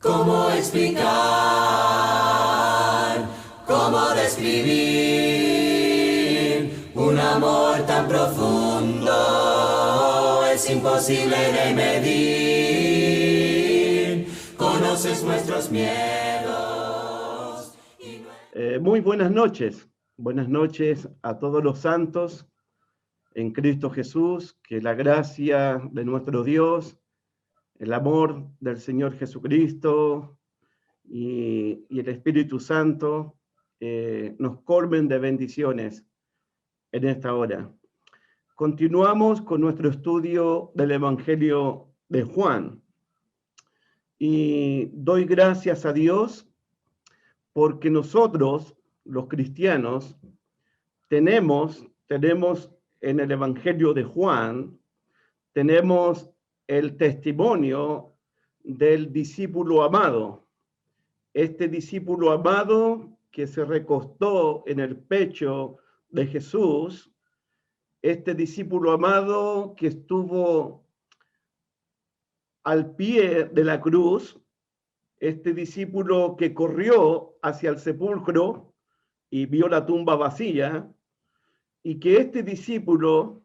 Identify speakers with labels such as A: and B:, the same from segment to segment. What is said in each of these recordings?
A: ¿Cómo explicar? ¿Cómo describir un amor tan profundo? Es imposible de medir. Conoces nuestros miedos.
B: Muy buenas noches a todos los santos en Cristo Jesús. Que la gracia de nuestro Dios, el amor del Señor Jesucristo y el Espíritu Santo nos colmen de bendiciones en esta hora. Continuamos con nuestro estudio del Evangelio de Juan y doy gracias a Dios porque nosotros, los cristianos, tenemos en el Evangelio de Juan, tenemos el testimonio del discípulo amado. Este discípulo amado que se recostó en el pecho de Jesús, este discípulo amado que estuvo al pie de la cruz, este discípulo que corrió hacia el sepulcro y vio la tumba vacía, y que este discípulo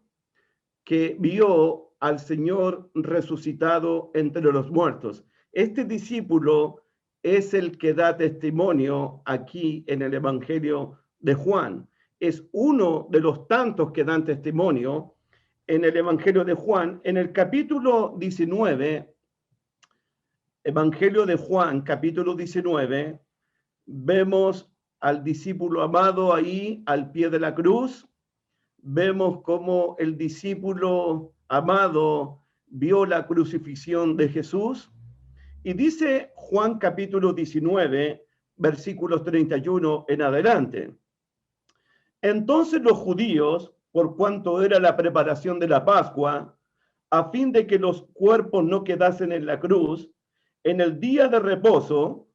B: que vio al Señor resucitado entre los muertos, este discípulo es el que da testimonio aquí en el Evangelio de Juan. Es uno de los tantos que dan testimonio en el Evangelio de Juan. En el capítulo 19, Evangelio de Juan, capítulo 19, vemos al discípulo amado ahí al pie de la cruz. Vemos cómo el discípulo amado vio la crucifixión de Jesús. Y dice Juan capítulo 19, versículos 31 en adelante. Entonces los judíos, por cuanto era la preparación de la Pascua, a fin de que los cuerpos no quedasen en la cruz, en el día de reposo,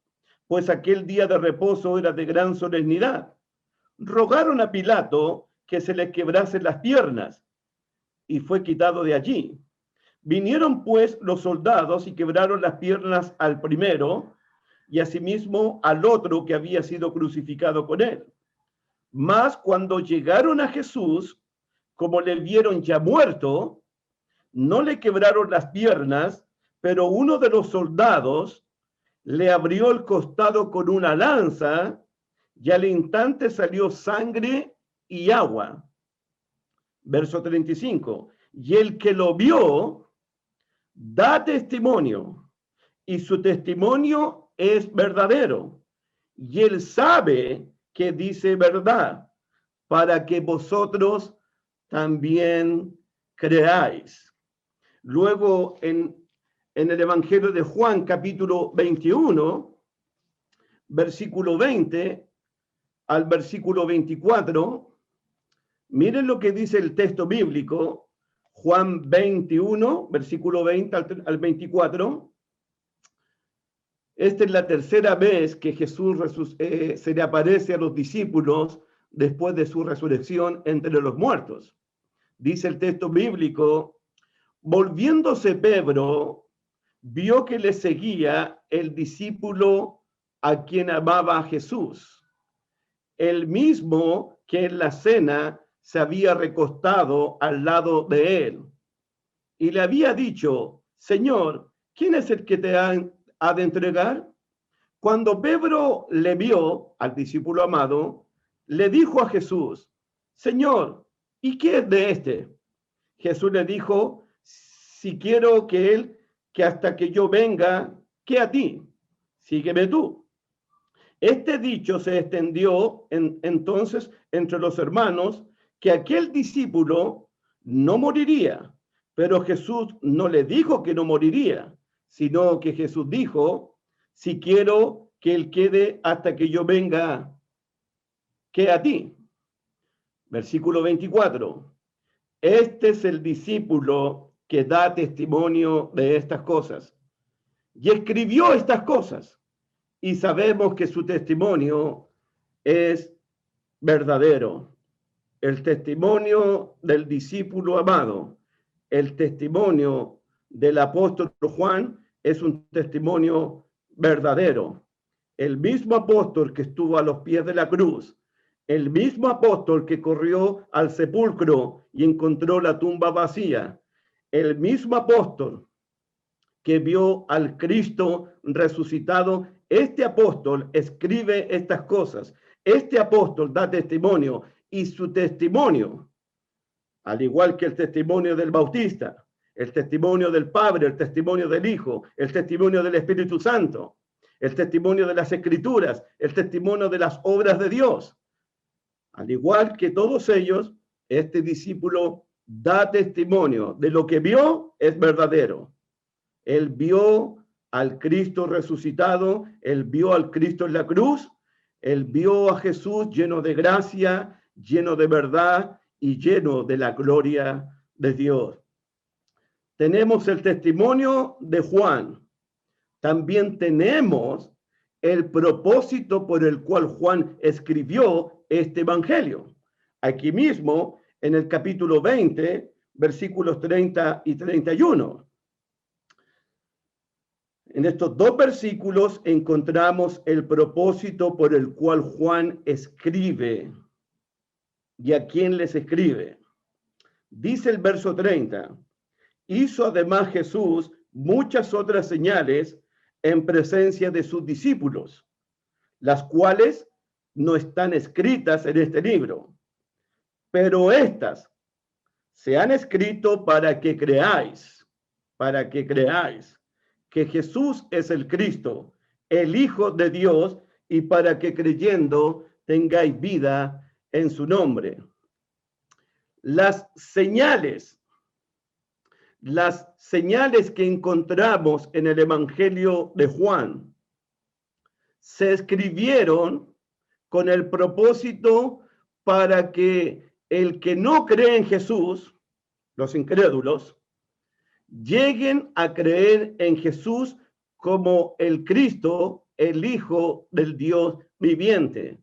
B: pues aquel día de reposo era de gran solemnidad, rogaron a Pilato que se les quebrasen las piernas, y fue quitado de allí. Vinieron pues los soldados y quebraron las piernas al primero, y asimismo al otro que había sido crucificado con él. Mas cuando llegaron a Jesús, como le vieron ya muerto, no le quebraron las piernas, pero uno de los soldados le abrió el costado con una lanza, y al instante salió sangre y agua. Verso 35. Y el que lo vio da testimonio, y su testimonio es verdadero, y él sabe que dice verdad, para que vosotros también creáis. Luego en el Evangelio de Juan, capítulo 21, versículo 20 al versículo 24, miren lo que dice el texto bíblico, Juan 21, versículo 20 al 24. Esta es la tercera vez que Jesús se le aparece a los discípulos después de su resurrección entre los muertos. Dice el texto bíblico, volviéndose Pedro, vio que le seguía el discípulo a quien amaba a Jesús, el mismo que en la cena se había recostado al lado de él, y le había dicho, Señor, ¿quién es el que te ha de entregar? Cuando Pedro le vio al discípulo amado, le dijo a Jesús, Señor, ¿y qué es de este? Jesús le dijo, si quiero que hasta que yo venga, ¿qué a ti? Sígueme tú. Este dicho se extendió entonces entre los hermanos, que aquel discípulo no moriría, pero Jesús no le dijo que no moriría, sino que Jesús dijo, si quiero que él quede hasta que yo venga, ¿qué a ti? Versículo 24. Este es el discípulo que da testimonio de estas cosas. Y escribió estas cosas. Y sabemos que su testimonio es verdadero. El testimonio del discípulo amado, el testimonio del apóstol Juan es un testimonio verdadero. El mismo apóstol que estuvo a los pies de la cruz, el mismo apóstol que corrió al sepulcro y encontró la tumba vacía, el mismo apóstol que vio al Cristo resucitado, este apóstol escribe estas cosas. Este apóstol da testimonio y su testimonio, al igual que el testimonio del Bautista, el testimonio del Padre, el testimonio del Hijo, el testimonio del Espíritu Santo, el testimonio de las Escrituras, el testimonio de las obras de Dios. Al igual que todos ellos, este discípulo da testimonio de lo que vio es verdadero. Él vio al Cristo resucitado, él vio al Cristo en la cruz, él vio a Jesús lleno de gracia, lleno de verdad y lleno de la gloria de Dios. Tenemos el testimonio de Juan. También tenemos el propósito por el cual Juan escribió este evangelio. Aquí mismo, en el capítulo 20, versículos 30 y 31. En estos dos versículos encontramos el propósito por el cual Juan escribe y a quién les escribe. Dice el verso 30, hizo además Jesús muchas otras señales en presencia de sus discípulos, las cuales no están escritas en este libro, pero estas se han escrito para que creáis que Jesús es el Cristo, el Hijo de Dios, y para que creyendo tengáis vida en su nombre. Las señales que encontramos en el Evangelio de Juan se escribieron con el propósito para que el que no cree en Jesús, los incrédulos, lleguen a creer en Jesús como el Cristo, el Hijo del Dios viviente.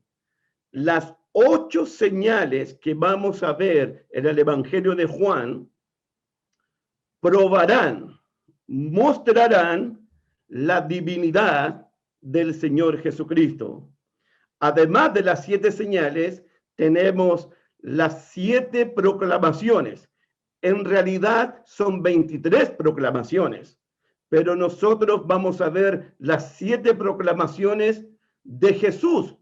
B: Las 8 señales que vamos a ver en el Evangelio de Juan probarán, mostrarán la divinidad del Señor Jesucristo. Además de las 7 señales, tenemos las 7 proclamaciones. En realidad son 23 proclamaciones, pero nosotros vamos a ver las 7 proclamaciones de Jesús,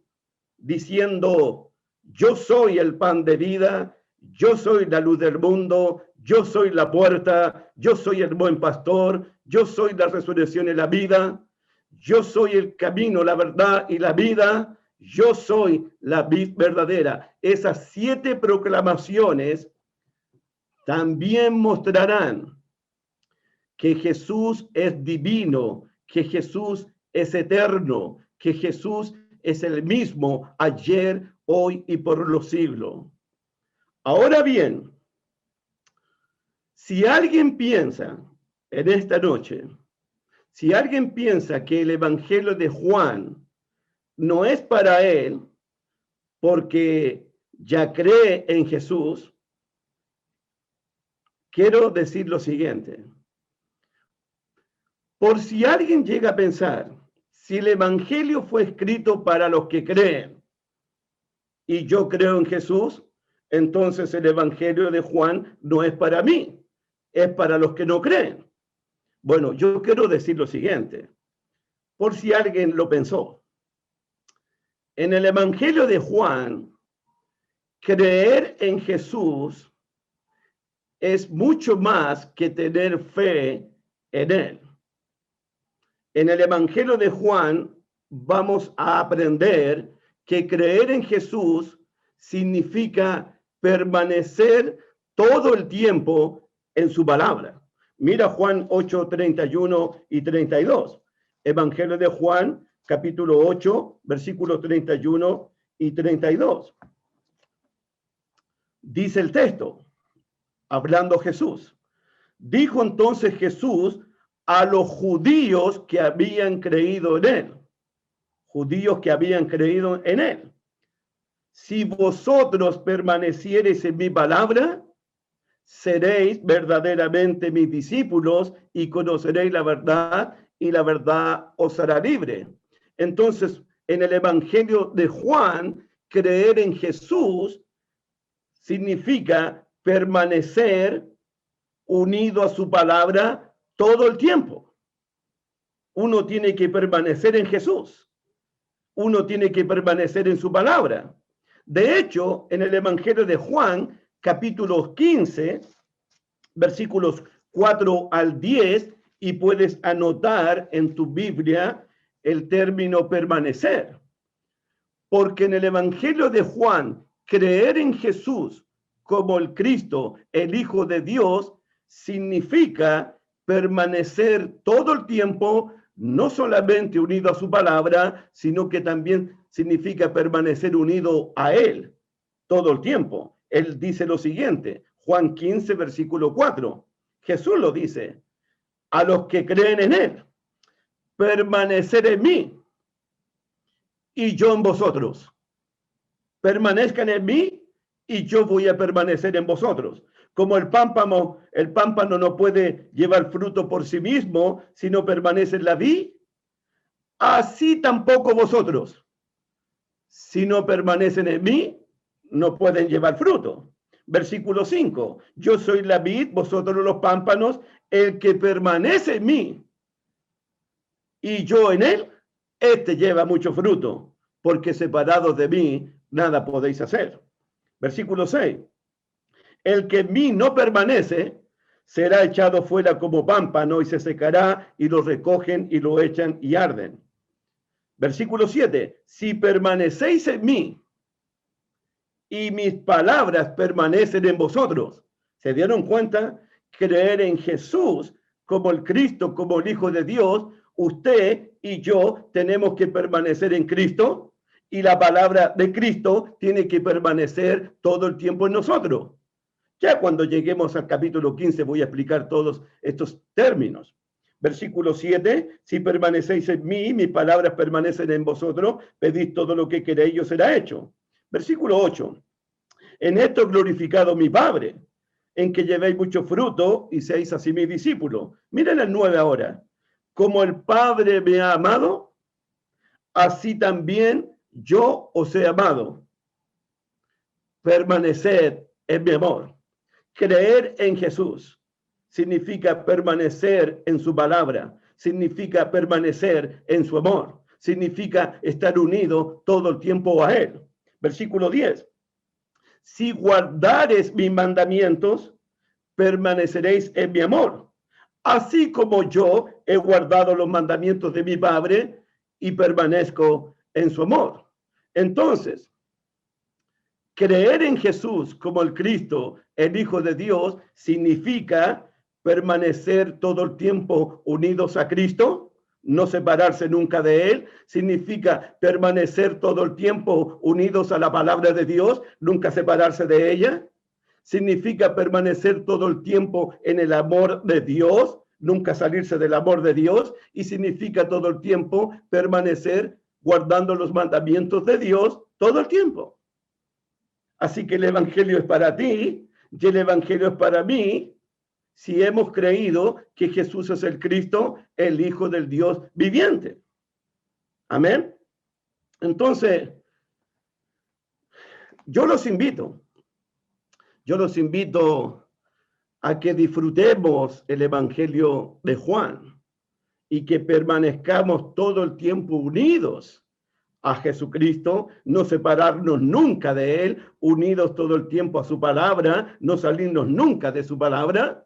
B: diciendo, yo soy el pan de vida, yo soy la luz del mundo, yo soy la puerta, yo soy el buen pastor, yo soy la resurrección y la vida, yo soy el camino, la verdad y la vida, yo soy la vid verdadera. Esas 7 proclamaciones también mostrarán que Jesús es divino, que Jesús es eterno, que Jesús es el mismo ayer, hoy y por los siglos. Ahora bien, si alguien piensa en esta noche, si alguien piensa que el Evangelio de Juan no es para él porque ya cree en Jesús, quiero decir lo siguiente. Por si alguien llega a pensar, si el Evangelio fue escrito para los que creen y yo creo en Jesús, entonces el Evangelio de Juan no es para mí, es para los que no creen. Bueno, yo quiero decir lo siguiente, por si alguien lo pensó. En el Evangelio de Juan, creer en Jesús es mucho más que tener fe en él. En el Evangelio de Juan vamos a aprender que creer en Jesús significa permanecer todo el tiempo en su palabra. Mira Juan 8, 31 y 32. Evangelio de Juan, capítulo 8, versículos 31 y 32. Dice el texto, hablando Jesús. Dijo entonces Jesús a los judíos que habían creído en él. Judíos que habían creído en él. Si vosotros permaneciereis en mi palabra, seréis verdaderamente mis discípulos y conoceréis la verdad, y la verdad os hará libre. Entonces, en el Evangelio de Juan, creer en Jesús significa permanecer unido a su palabra todo el tiempo. Uno tiene que permanecer en Jesús. Uno tiene que permanecer en su palabra. De hecho, en el Evangelio de Juan, capítulo 15, versículos 4 al 10, y puedes anotar en tu Biblia el término permanecer. Porque en el Evangelio de Juan, creer en Jesús como el Cristo, el Hijo de Dios, significa permanecer todo el tiempo, no solamente unido a su palabra, sino que también significa permanecer unido a Él todo el tiempo. Él dice lo siguiente, Juan 15, versículo 4. Jesús lo dice, a los que creen en Él, permanecer en mí y yo en vosotros. Permanezcan en mí y yo voy a permanecer en vosotros. Como el pámpano no puede llevar fruto por sí mismo si no permanece en la vid, así tampoco vosotros. Si no permanecen en mí, no pueden llevar fruto. Versículo 5. Yo soy la vid, vosotros los pámpanos, el que permanece en mí y yo en él, este lleva mucho fruto, porque separados de mí, nada podéis hacer. Versículo 6. El que en mí no permanece, será echado fuera como pámpano y se secará y lo recogen y lo echan y arden. Versículo 7. Si permanecéis en mí y mis palabras permanecen en vosotros. ¿Se dieron cuenta? Creer en Jesús como el Cristo, como el Hijo de Dios. Usted y yo tenemos que permanecer en Cristo y la palabra de Cristo tiene que permanecer todo el tiempo en nosotros. Ya cuando lleguemos al capítulo 15 voy a explicar todos estos términos. Versículo 7, si permanecéis en mí, mis palabras permanecen en vosotros, pedid todo lo que queréis y os será hecho. Versículo 8, en esto glorificado mi Padre, en que llevéis mucho fruto y seáis así mis discípulos. Miren el 9 ahora. Como el Padre me ha amado, así también yo os he amado. Permaneced en mi amor. Creer en Jesús significa permanecer en su palabra, significa permanecer en su amor, significa estar unido todo el tiempo a Él. Versículo 10. Si guardares mis mandamientos, permaneceréis en mi amor, así como yo he guardado los mandamientos de mi Padre y permanezco en su amor. Entonces, creer en Jesús como el Cristo, el Hijo de Dios, significa permanecer todo el tiempo unidos a Cristo, no separarse nunca de Él. Significa permanecer todo el tiempo unidos a la palabra de Dios, nunca separarse de ella. Significa permanecer todo el tiempo en el amor de Dios, nunca salirse del amor de Dios. Y significa todo el tiempo permanecer guardando los mandamientos de Dios todo el tiempo. Así que el Evangelio es para ti y el Evangelio es para mí, si hemos creído que Jesús es el Cristo, el Hijo del Dios viviente. Amén. Entonces, yo los invito a que disfrutemos el Evangelio de Juan y que permanezcamos todo el tiempo unidos a Jesucristo, no separarnos nunca de Él, unidos todo el tiempo a su palabra, no salirnos nunca de su palabra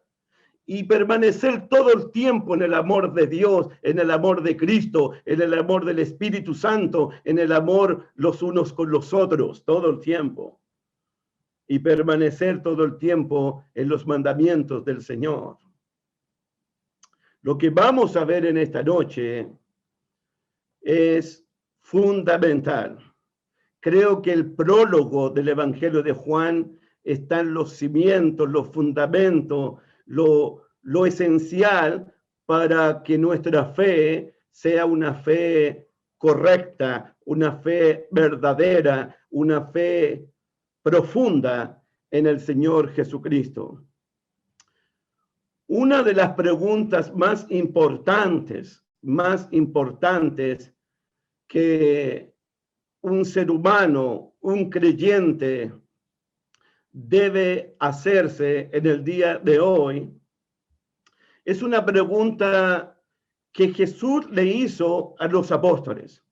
B: y permanecer todo el tiempo en el amor de Dios, en el amor de Cristo, en el amor del Espíritu Santo, en el amor los unos con los otros, todo el tiempo. Y permanecer todo el tiempo en los mandamientos del Señor. Lo que vamos a ver en esta noche es fundamental. Creo que el prólogo del Evangelio de Juan está en los cimientos, los fundamentos, lo esencial para que nuestra fe sea una fe correcta, una fe verdadera, una fe profunda en el Señor Jesucristo. Una de las preguntas más importantes más importantes que un ser humano, un creyente, debe hacerse en el día de hoy, es una pregunta que Jesús le hizo a los apóstoles.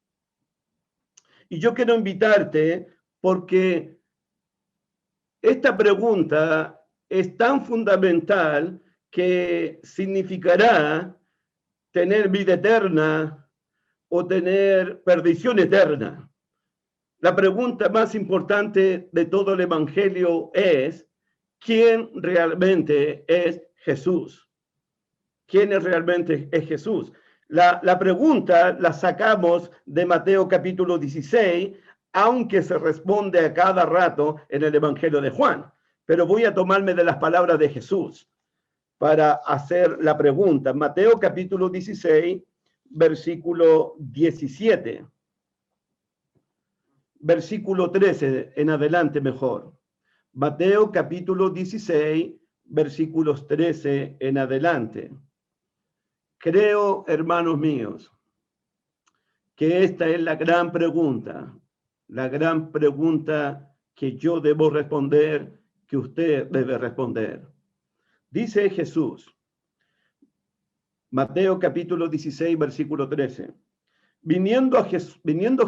B: Y yo quiero invitarte porque esta pregunta es tan fundamental que significará tener vida eterna o tener perdición eterna. La pregunta más importante de todo el Evangelio es: ¿quién realmente es Jesús? ¿Quién realmente es Jesús? La pregunta la sacamos de Mateo capítulo 16, aunque se responde a cada rato en el Evangelio de Juan. Pero voy a tomarme de las palabras de Jesús para hacer la pregunta. Mateo capítulo 16, versículo 17. Versículo 13 en adelante mejor. Mateo capítulo 16, versículos 13 en adelante. Creo, hermanos míos, que esta es la gran pregunta que yo debo responder, que usted debe responder. Dice Jesús, Mateo capítulo 16, versículo 13. Viniendo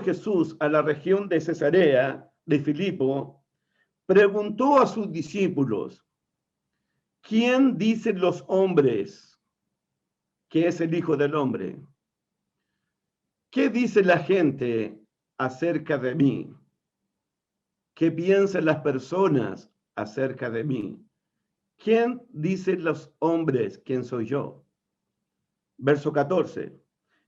B: Jesús a la región de Cesarea de Filipo, preguntó a sus discípulos: ¿quién dicen los hombres que es el Hijo del Hombre? ¿Qué dice la gente acerca de mí? ¿Qué piensan las personas acerca de mí? ¿Quién dicen los hombres quién soy yo? Verso 14.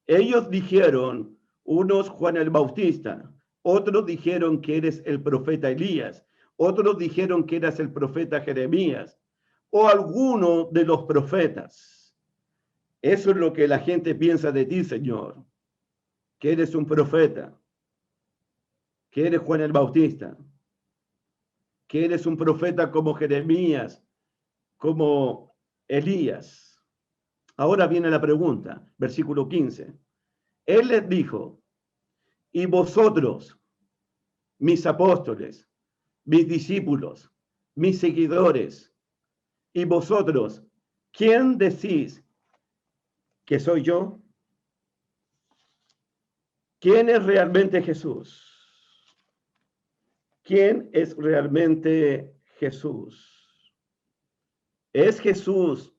B: Ellos dijeron, unos Juan el Bautista, otros dijeron que eres el profeta Elías, otros dijeron que eras el profeta Jeremías, o alguno de los profetas. Eso es lo que la gente piensa de ti, Señor, que eres un profeta, que eres Juan el Bautista, que eres un profeta como Jeremías, como Elías. Ahora viene la pregunta, versículo 15. Él les dijo: y vosotros, mis apóstoles, mis discípulos, mis seguidores, y vosotros, ¿quién decís que soy yo? ¿Quién es realmente Jesús? ¿Quién es realmente Jesús? ¿Es Jesús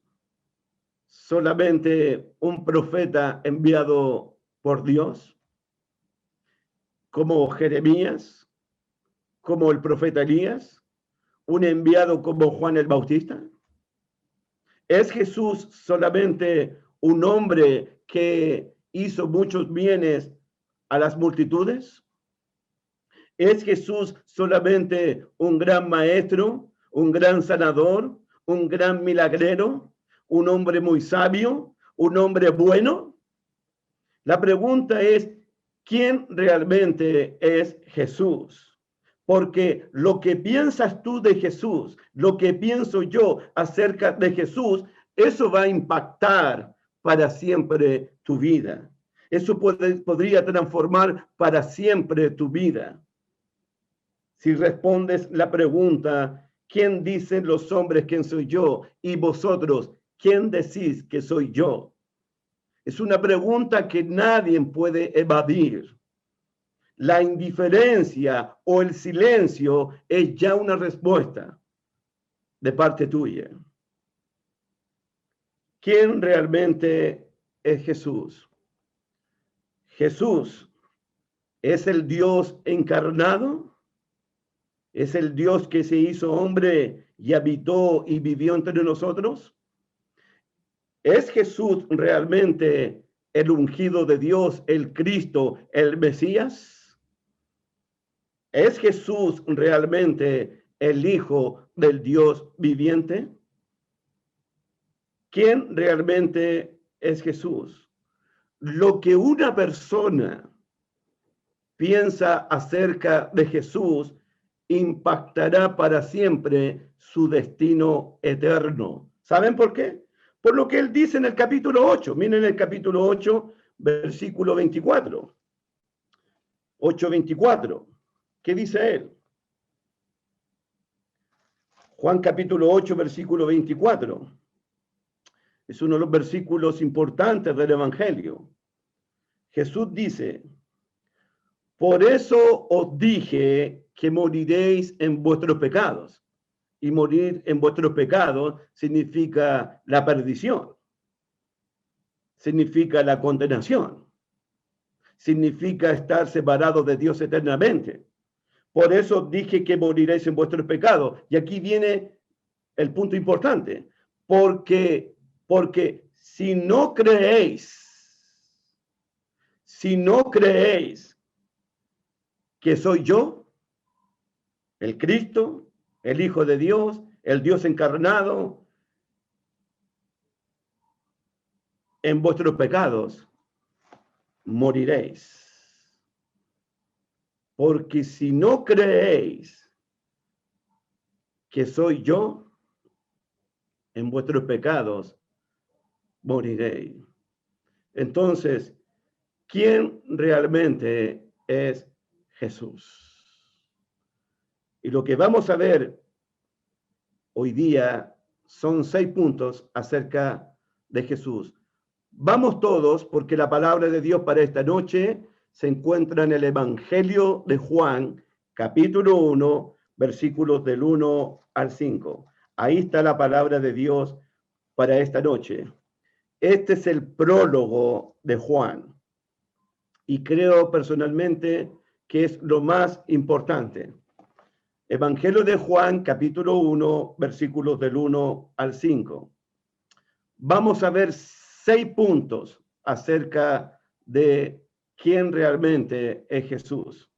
B: solamente un profeta enviado por Dios, como Jeremías, como el profeta Elías, un enviado como Juan el Bautista? ¿Es Jesús solamente un hombre que hizo muchos bienes a las multitudes? ¿Es Jesús solamente un gran maestro, un gran sanador, un gran milagrero, un hombre muy sabio, un hombre bueno? La pregunta es: ¿quién realmente es Jesús? Porque lo que piensas tú de Jesús, lo que pienso yo acerca de Jesús, eso va a impactar para siempre tu vida. Eso podría transformar para siempre tu vida. Si respondes la pregunta, ¿quién dicen los hombres quién soy yo? Y vosotros, ¿quién decís que soy yo? Es una pregunta que nadie puede evadir. La indiferencia o el silencio es ya una respuesta de parte tuya. ¿Quién realmente es Jesús? Jesús es el Dios encarnado. ¿Es el Dios que se hizo hombre y habitó y vivió entre nosotros? ¿Es Jesús realmente el ungido de Dios, el Cristo, el Mesías? ¿Es Jesús realmente el Hijo del Dios viviente? ¿Quién realmente es Jesús? Lo que una persona piensa acerca de Jesús impactará para siempre su destino eterno. ¿Saben por qué? Por lo que él dice en el capítulo 8. Miren el capítulo 8, versículo 24. 8:24. ¿Qué dice él? Juan capítulo 8, versículo 24. Es uno de los versículos importantes del Evangelio. Jesús dice: por eso os dije que moriréis en vuestros pecados. Y morir en vuestros pecados significa la perdición, significa la condenación, significa estar separado de Dios eternamente. Por eso dije que moriréis en vuestros pecados. Y aquí viene el punto importante. Porque si no creéis que soy yo, el Cristo, el Hijo de Dios, el Dios encarnado, en vuestros pecados moriréis. Porque si no creéis que soy yo, en vuestros pecados moriréis. Entonces, ¿quién realmente es Jesús? Y lo que vamos a ver hoy día son 6 puntos acerca de Jesús. Vamos todos, porque la palabra de Dios para esta noche se encuentra en el Evangelio de Juan, capítulo 1, versículos del 1 al 5. Ahí está la palabra de Dios para esta noche. Este es el prólogo de Juan. Y creo personalmente que es lo más importante. Evangelio de Juan, capítulo 1, versículos del 1 al 5. Vamos a ver 6 puntos acerca de quién realmente es Jesús.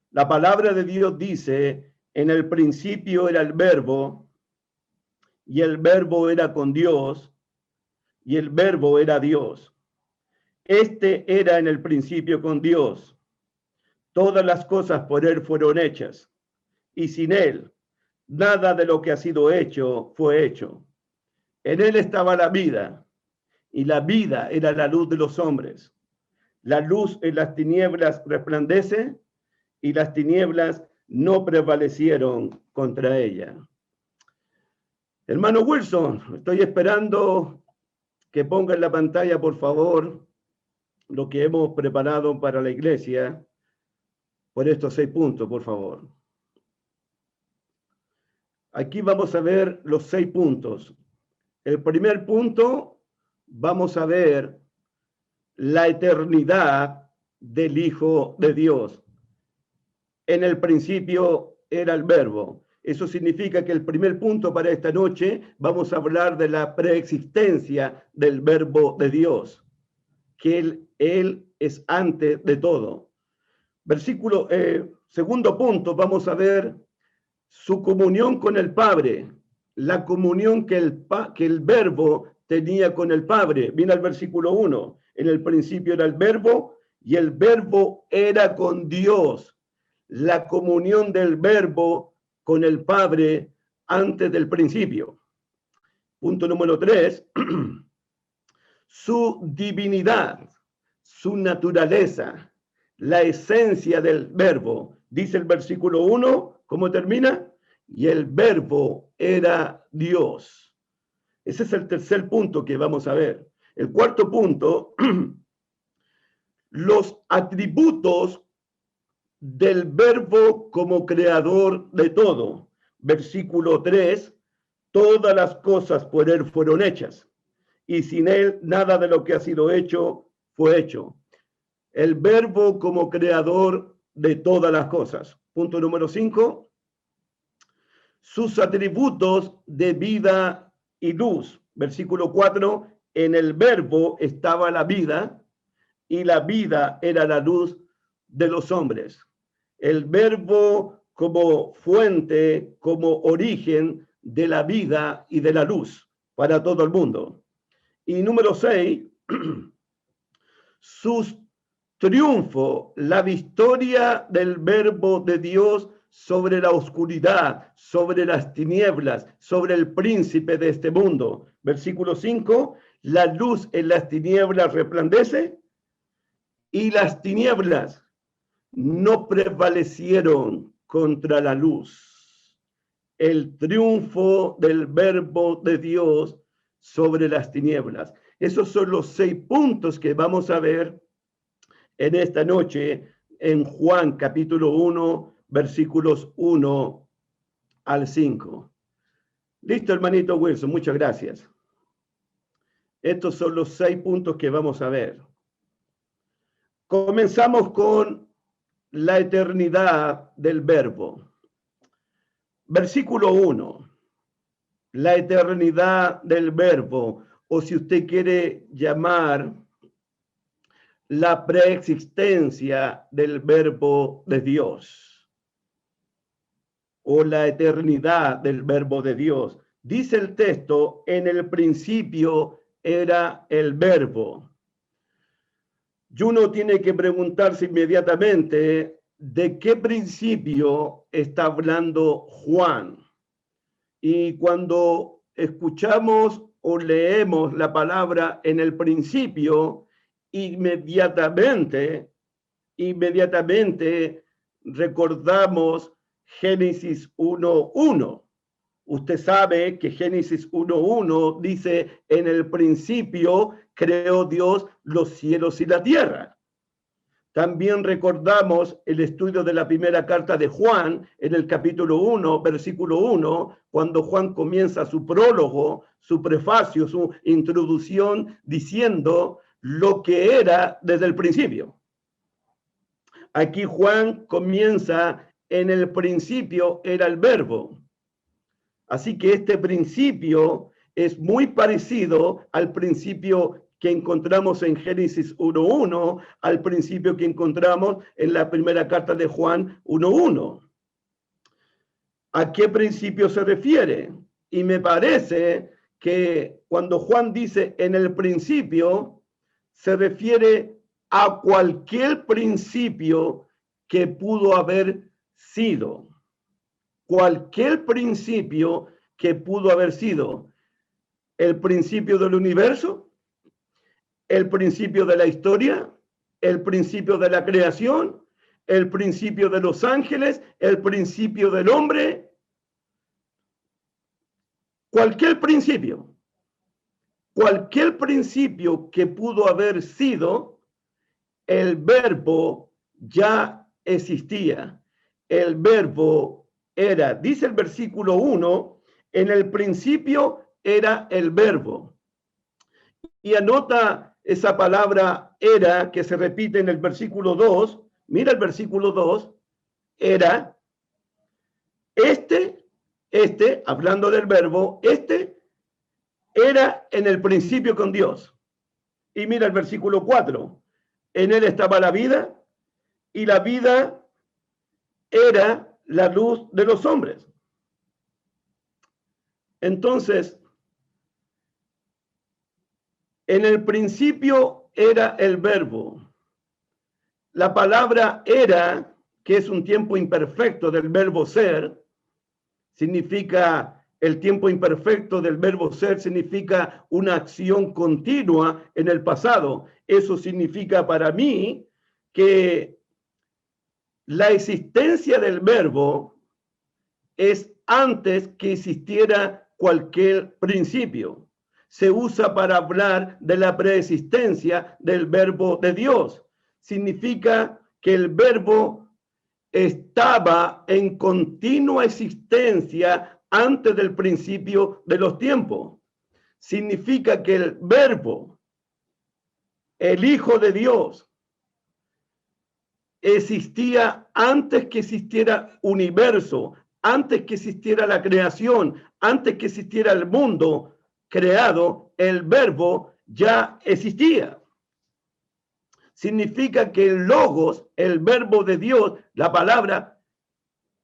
B: La palabra de Dios dice: en el principio era el Verbo, y el Verbo era con Dios, y el Verbo era Dios. Este era en el principio con Dios. Todas las cosas por él fueron hechas, y sin él nada de lo que ha sido hecho fue hecho. En él estaba la vida, y la vida era la luz de los hombres. La luz en las tinieblas resplandece, y las tinieblas no prevalecieron contra ella. Hermano Wilson, estoy esperando que ponga en la pantalla, por favor, lo que hemos preparado para la iglesia por estos 6 puntos, por favor. Aquí vamos a ver los 6 puntos. El primer punto, vamos a ver la eternidad del Hijo de Dios. En el principio era el Verbo. Eso significa que el primer punto para esta noche vamos a hablar de la preexistencia del Verbo de Dios, que Él es antes de todo. Segundo punto, vamos a ver su comunión con el Padre, la comunión que el Verbo tenía con el Padre. Viene al versículo 1. En el principio era el Verbo, y el Verbo era con Dios. La comunión del Verbo con el Padre antes del principio. Punto número 3. Su divinidad, su naturaleza, la esencia del Verbo. Dice el versículo 1, ¿cómo termina? Y el Verbo era Dios. Ese es el tercer punto que vamos a ver. El cuarto punto, los atributos del Verbo como creador de todo. Versículo 3, todas las cosas por él fueron hechas, y sin él nada de lo que ha sido hecho fue hecho. El Verbo como creador de todas las cosas. Punto número 5, sus atributos de vida y luz. Versículo 4, en el Verbo estaba la vida, y la vida era la luz de los hombres. El Verbo como fuente, como origen de la vida y de la luz para todo el mundo. Y número 6, sus triunfos, la victoria del Verbo de Dios sobre la oscuridad, sobre las tinieblas, sobre el príncipe de este mundo. Versículo 5, la luz en las tinieblas resplandece, y las tinieblas no prevalecieron contra la luz. El triunfo del verbo de Dios sobre las tinieblas. Esos son los 6 puntos que vamos a ver en esta noche en Juan capítulo 1, versículos 1 al 5. Listo, hermanito Wilson, muchas gracias. Estos son los 6 puntos que vamos a ver. Comenzamos con la eternidad del verbo. Versículo 1. La eternidad del verbo, o si usted quiere llamar la preexistencia del verbo de Dios, o la eternidad del verbo de Dios. Dice el texto, en el principio era el verbo. Y uno tiene que preguntarse inmediatamente de qué principio está hablando Juan. Y cuando escuchamos o leemos la palabra en el principio, inmediatamente recordamos Génesis 1:1. Usted sabe que Génesis 1:1 dice, en el principio creó Dios los cielos y la tierra. También recordamos el estudio de la primera carta de Juan, en el capítulo 1, versículo 1, cuando Juan comienza su prólogo, su prefacio, su introducción, diciendo lo que era desde el principio. Aquí Juan comienza, en el principio era el verbo. Así que este principio es muy parecido al principio que encontramos en Génesis 1:1, al principio que encontramos en la primera carta de Juan 1:1. ¿A qué principio se refiere? Y me parece que cuando Juan dice en el principio, se refiere a cualquier principio que pudo haber sido. Cualquier principio que pudo haber sido. El principio del universo, el principio de la historia, el principio de la creación, el principio de los ángeles, el principio del hombre. Cualquier principio que pudo haber sido, el verbo ya existía. El verbo era, dice el versículo 1, en el principio era el verbo. Y anota esa palabra era que se repite en el versículo 2. Mira el versículo 2. Era. Hablando del verbo, era en el principio con Dios. Y mira el versículo 4. En él estaba la vida, y la vida era la luz de los hombres. Entonces, en el principio era el verbo. La palabra era, que es un tiempo imperfecto del verbo ser, significa, el tiempo imperfecto del verbo ser significa una acción continua en el pasado. Eso significa para mí que la existencia del verbo es antes que existiera cualquier principio. Se usa para hablar de la preexistencia del verbo de Dios. Significa que el verbo estaba en continua existencia antes del principio de los tiempos. Significa que el verbo, el Hijo de Dios, existía antes que existiera universo, antes que existiera la creación, antes que existiera el mundo creado, el verbo ya existía. Significa que el logos, el verbo de Dios, la palabra,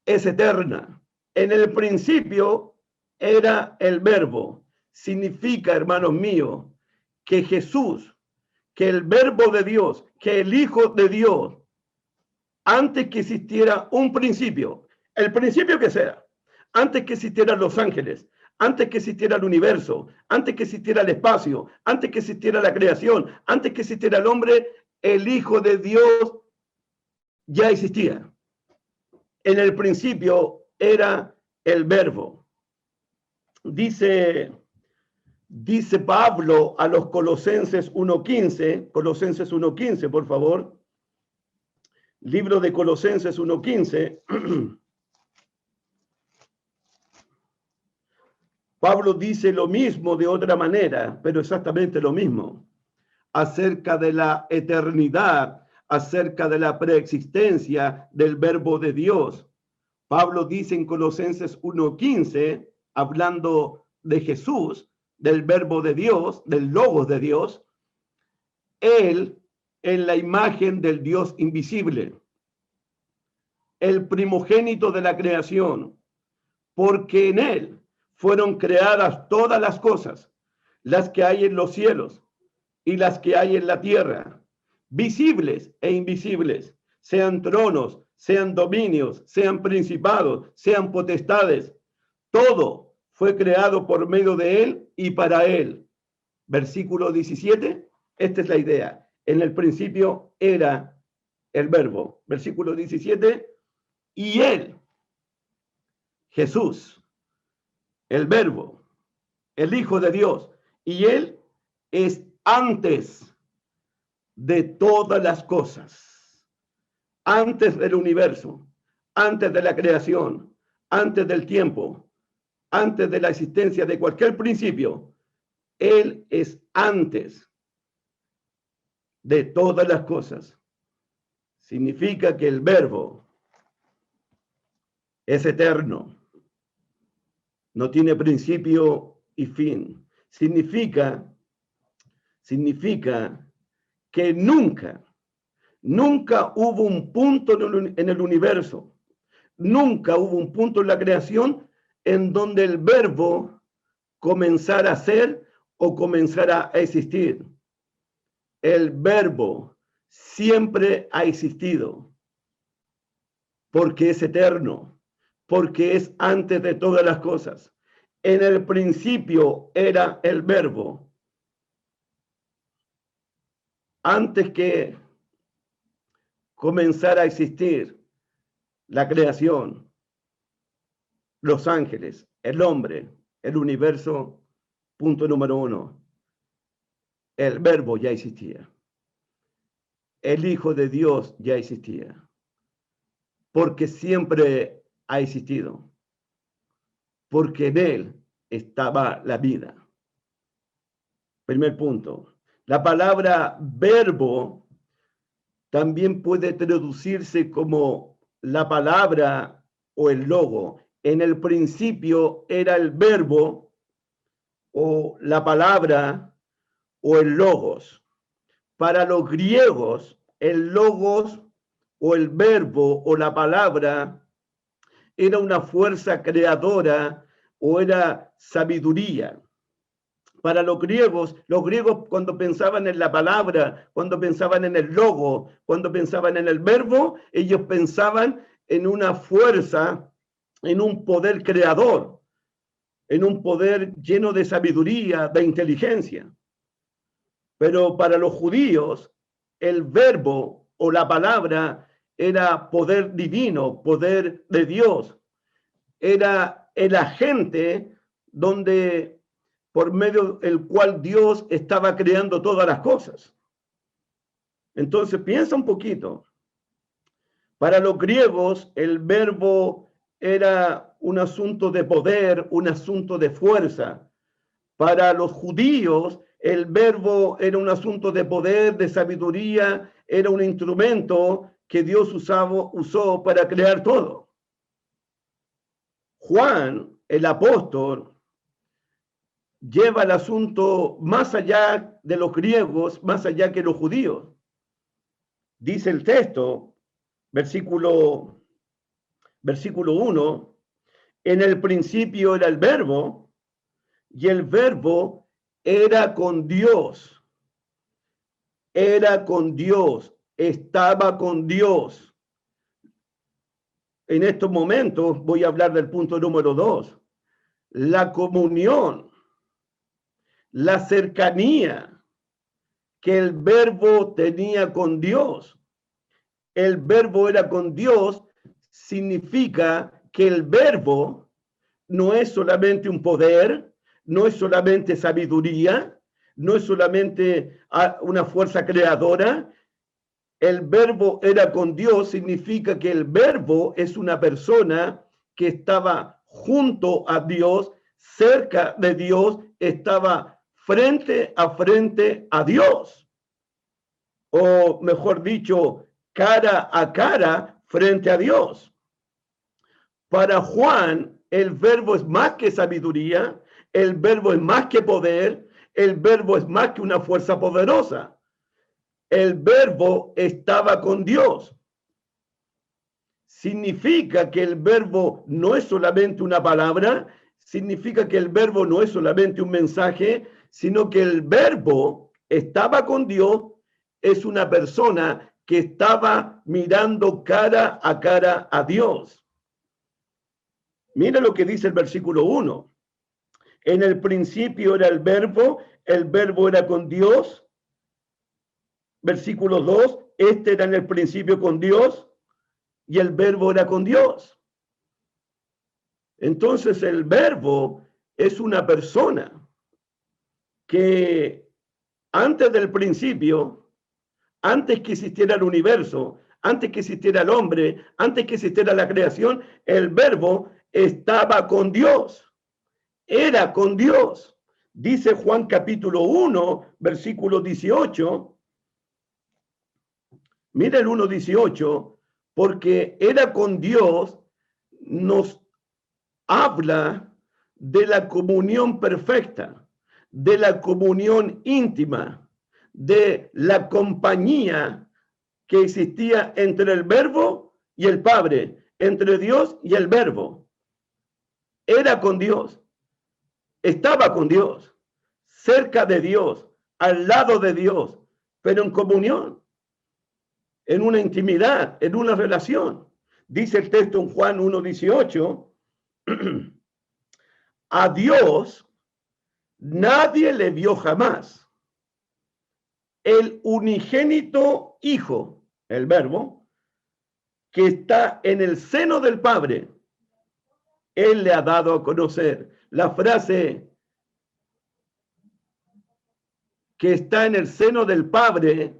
B: es eterna. En el principio era el verbo. Significa, hermanos míos, que Jesús, que el verbo de Dios, que el Hijo de Dios, antes que existiera un principio, el principio que sea, antes que existieran los ángeles, antes que existiera el universo, antes que existiera el espacio, antes que existiera la creación, antes que existiera el hombre, el Hijo de Dios ya existía. En el principio era el Verbo. Dice Pablo a los Colosenses 1:15, por favor. Libro de Colosenses 1:15. Pablo dice lo mismo de otra manera, pero exactamente lo mismo, acerca de la eternidad, acerca de la preexistencia del Verbo de Dios. Pablo dice en Colosenses 1:15, hablando de Jesús, del Verbo de Dios, del Logos de Dios, Él en la imagen del Dios invisible, el primogénito de la creación, porque en Él fueron creadas todas las cosas, las que hay en los cielos y las que hay en la tierra, visibles e invisibles, sean tronos, sean dominios, sean principados, sean potestades. Todo fue creado por medio de Él y para Él. Versículo 17, esta es la idea. En el principio era el Verbo. Versículo 17, y Él, Jesús, el Verbo, el Hijo de Dios, y Él es antes de todas las cosas, antes del universo, antes de la creación, antes del tiempo, antes de la existencia de cualquier principio. Él es antes de todas las cosas. Significa que el Verbo es eterno. No tiene principio y fin. Significa que nunca hubo un punto en el universo, nunca hubo un punto en la creación en donde el Verbo comenzara a ser o comenzara a existir. El Verbo siempre ha existido, porque es eterno, porque es antes de todas las cosas. En el principio era el Verbo. Antes que comenzara a existir la creación, los ángeles, el hombre, el universo, punto número 1. El Verbo ya existía. El Hijo de Dios ya existía. Porque siempre ha existido, porque en Él estaba la vida. Primer punto. La palabra verbo también puede traducirse como la palabra o el logo. En el principio era el verbo o la palabra o el logos. Para los griegos, el logos o el verbo o la palabra era una fuerza creadora o era sabiduría. Para los griegos cuando pensaban en la palabra, cuando pensaban en el logo, cuando pensaban en el verbo, ellos pensaban en una fuerza, en un poder creador, en un poder lleno de sabiduría, de inteligencia. Pero para los judíos, el verbo o la palabra era poder divino, poder de Dios. Era el agente por medio del cual Dios estaba creando todas las cosas. Entonces, piensa un poquito. Para los griegos, el verbo era un asunto de poder, un asunto de fuerza. Para los judíos, el verbo era un asunto de poder, de sabiduría, era un instrumento que Dios usó para crear todo. Juan, el apóstol, lleva el asunto más allá de los griegos, más allá que los judíos. Dice el texto, versículo 1, en el principio era el verbo, y el verbo era con Dios, estaba con Dios. En estos momentos voy a hablar del punto número 2, la comunión, la cercanía que el verbo tenía con Dios. El verbo era con Dios, significa que el verbo no es solamente un poder, no es solamente sabiduría, no es solamente una fuerza creadora. El verbo era con Dios, significa que el verbo es una persona que estaba junto a Dios, cerca de Dios, estaba frente a Dios. O mejor dicho, cara a cara frente a Dios. Para Juan, el verbo es más que sabiduría, el verbo es más que poder, el verbo es más que una fuerza poderosa. El verbo estaba con Dios. Significa que el verbo no es solamente una palabra, significa que el verbo no es solamente un mensaje, sino que el verbo estaba con Dios, es una persona que estaba mirando cara a Dios. Mira lo que dice el versículo 1. En el principio era el verbo era con Dios. Versículo 2, este era en el principio con Dios y el verbo era con Dios. Entonces el verbo es una persona que antes del principio, antes que existiera el universo, antes que existiera el hombre, antes que existiera la creación, el verbo estaba con Dios, era con Dios. Dice Juan capítulo 1, versículo 18. Mira el 1:18, porque era con Dios, nos habla de la comunión perfecta, de la comunión íntima, de la compañía que existía entre el Verbo y el Padre, entre Dios y el Verbo. Era con Dios, estaba con Dios, cerca de Dios, al lado de Dios, pero en comunión, en una intimidad, en una relación. Dice el texto en Juan 1:18, a Dios nadie le vio jamás. El unigénito Hijo, el Verbo, que está en el seno del Padre, Él le ha dado a conocer. La frase que está en el seno del Padre,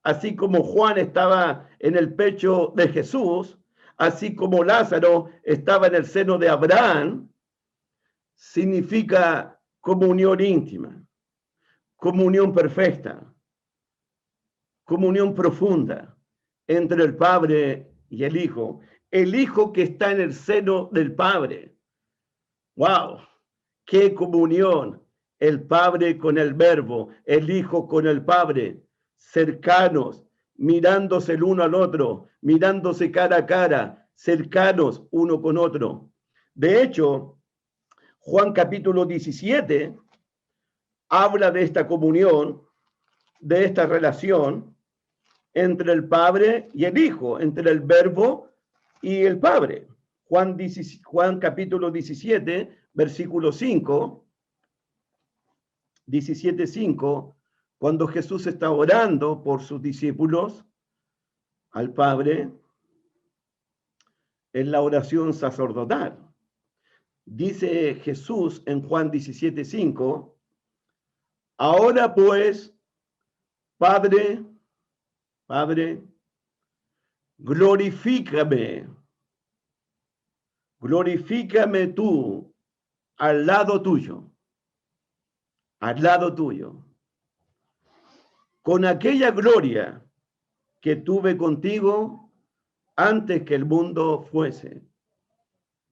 B: así como Juan estaba en el pecho de Jesús, así como Lázaro estaba en el seno de Abraham, significa comunión íntima, comunión perfecta, comunión profunda entre el Padre y el Hijo que está en el seno del Padre. ¡Wow! ¡Qué comunión! El Padre con el Verbo, el Hijo con el Padre, cercanos, mirándose el uno al otro, mirándose cara a cara, cercanos uno con otro. De hecho, Juan capítulo 17 habla de esta comunión, de esta relación entre el Padre y el Hijo, entre el Verbo y el Padre. Juan capítulo 17, versículo 5, 17:5, cuando Jesús está orando por sus discípulos al Padre en la oración sacerdotal. Dice Jesús en Juan 17:5, ahora pues, Padre, glorifícame tú al lado tuyo, con aquella gloria que tuve contigo antes que el mundo fuese.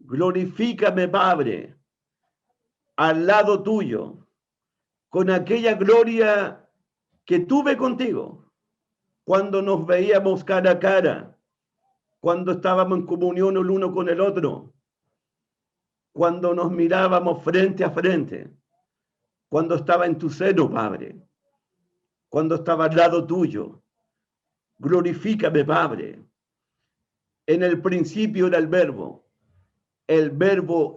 B: Glorifícame, Padre, al lado tuyo, con aquella gloria que tuve contigo, cuando nos veíamos cara a cara, cuando estábamos en comunión el uno con el otro, cuando nos mirábamos frente a frente, cuando estaba en tu seno, Padre, cuando estaba al lado tuyo. Glorifícame, Padre. En el principio era el Verbo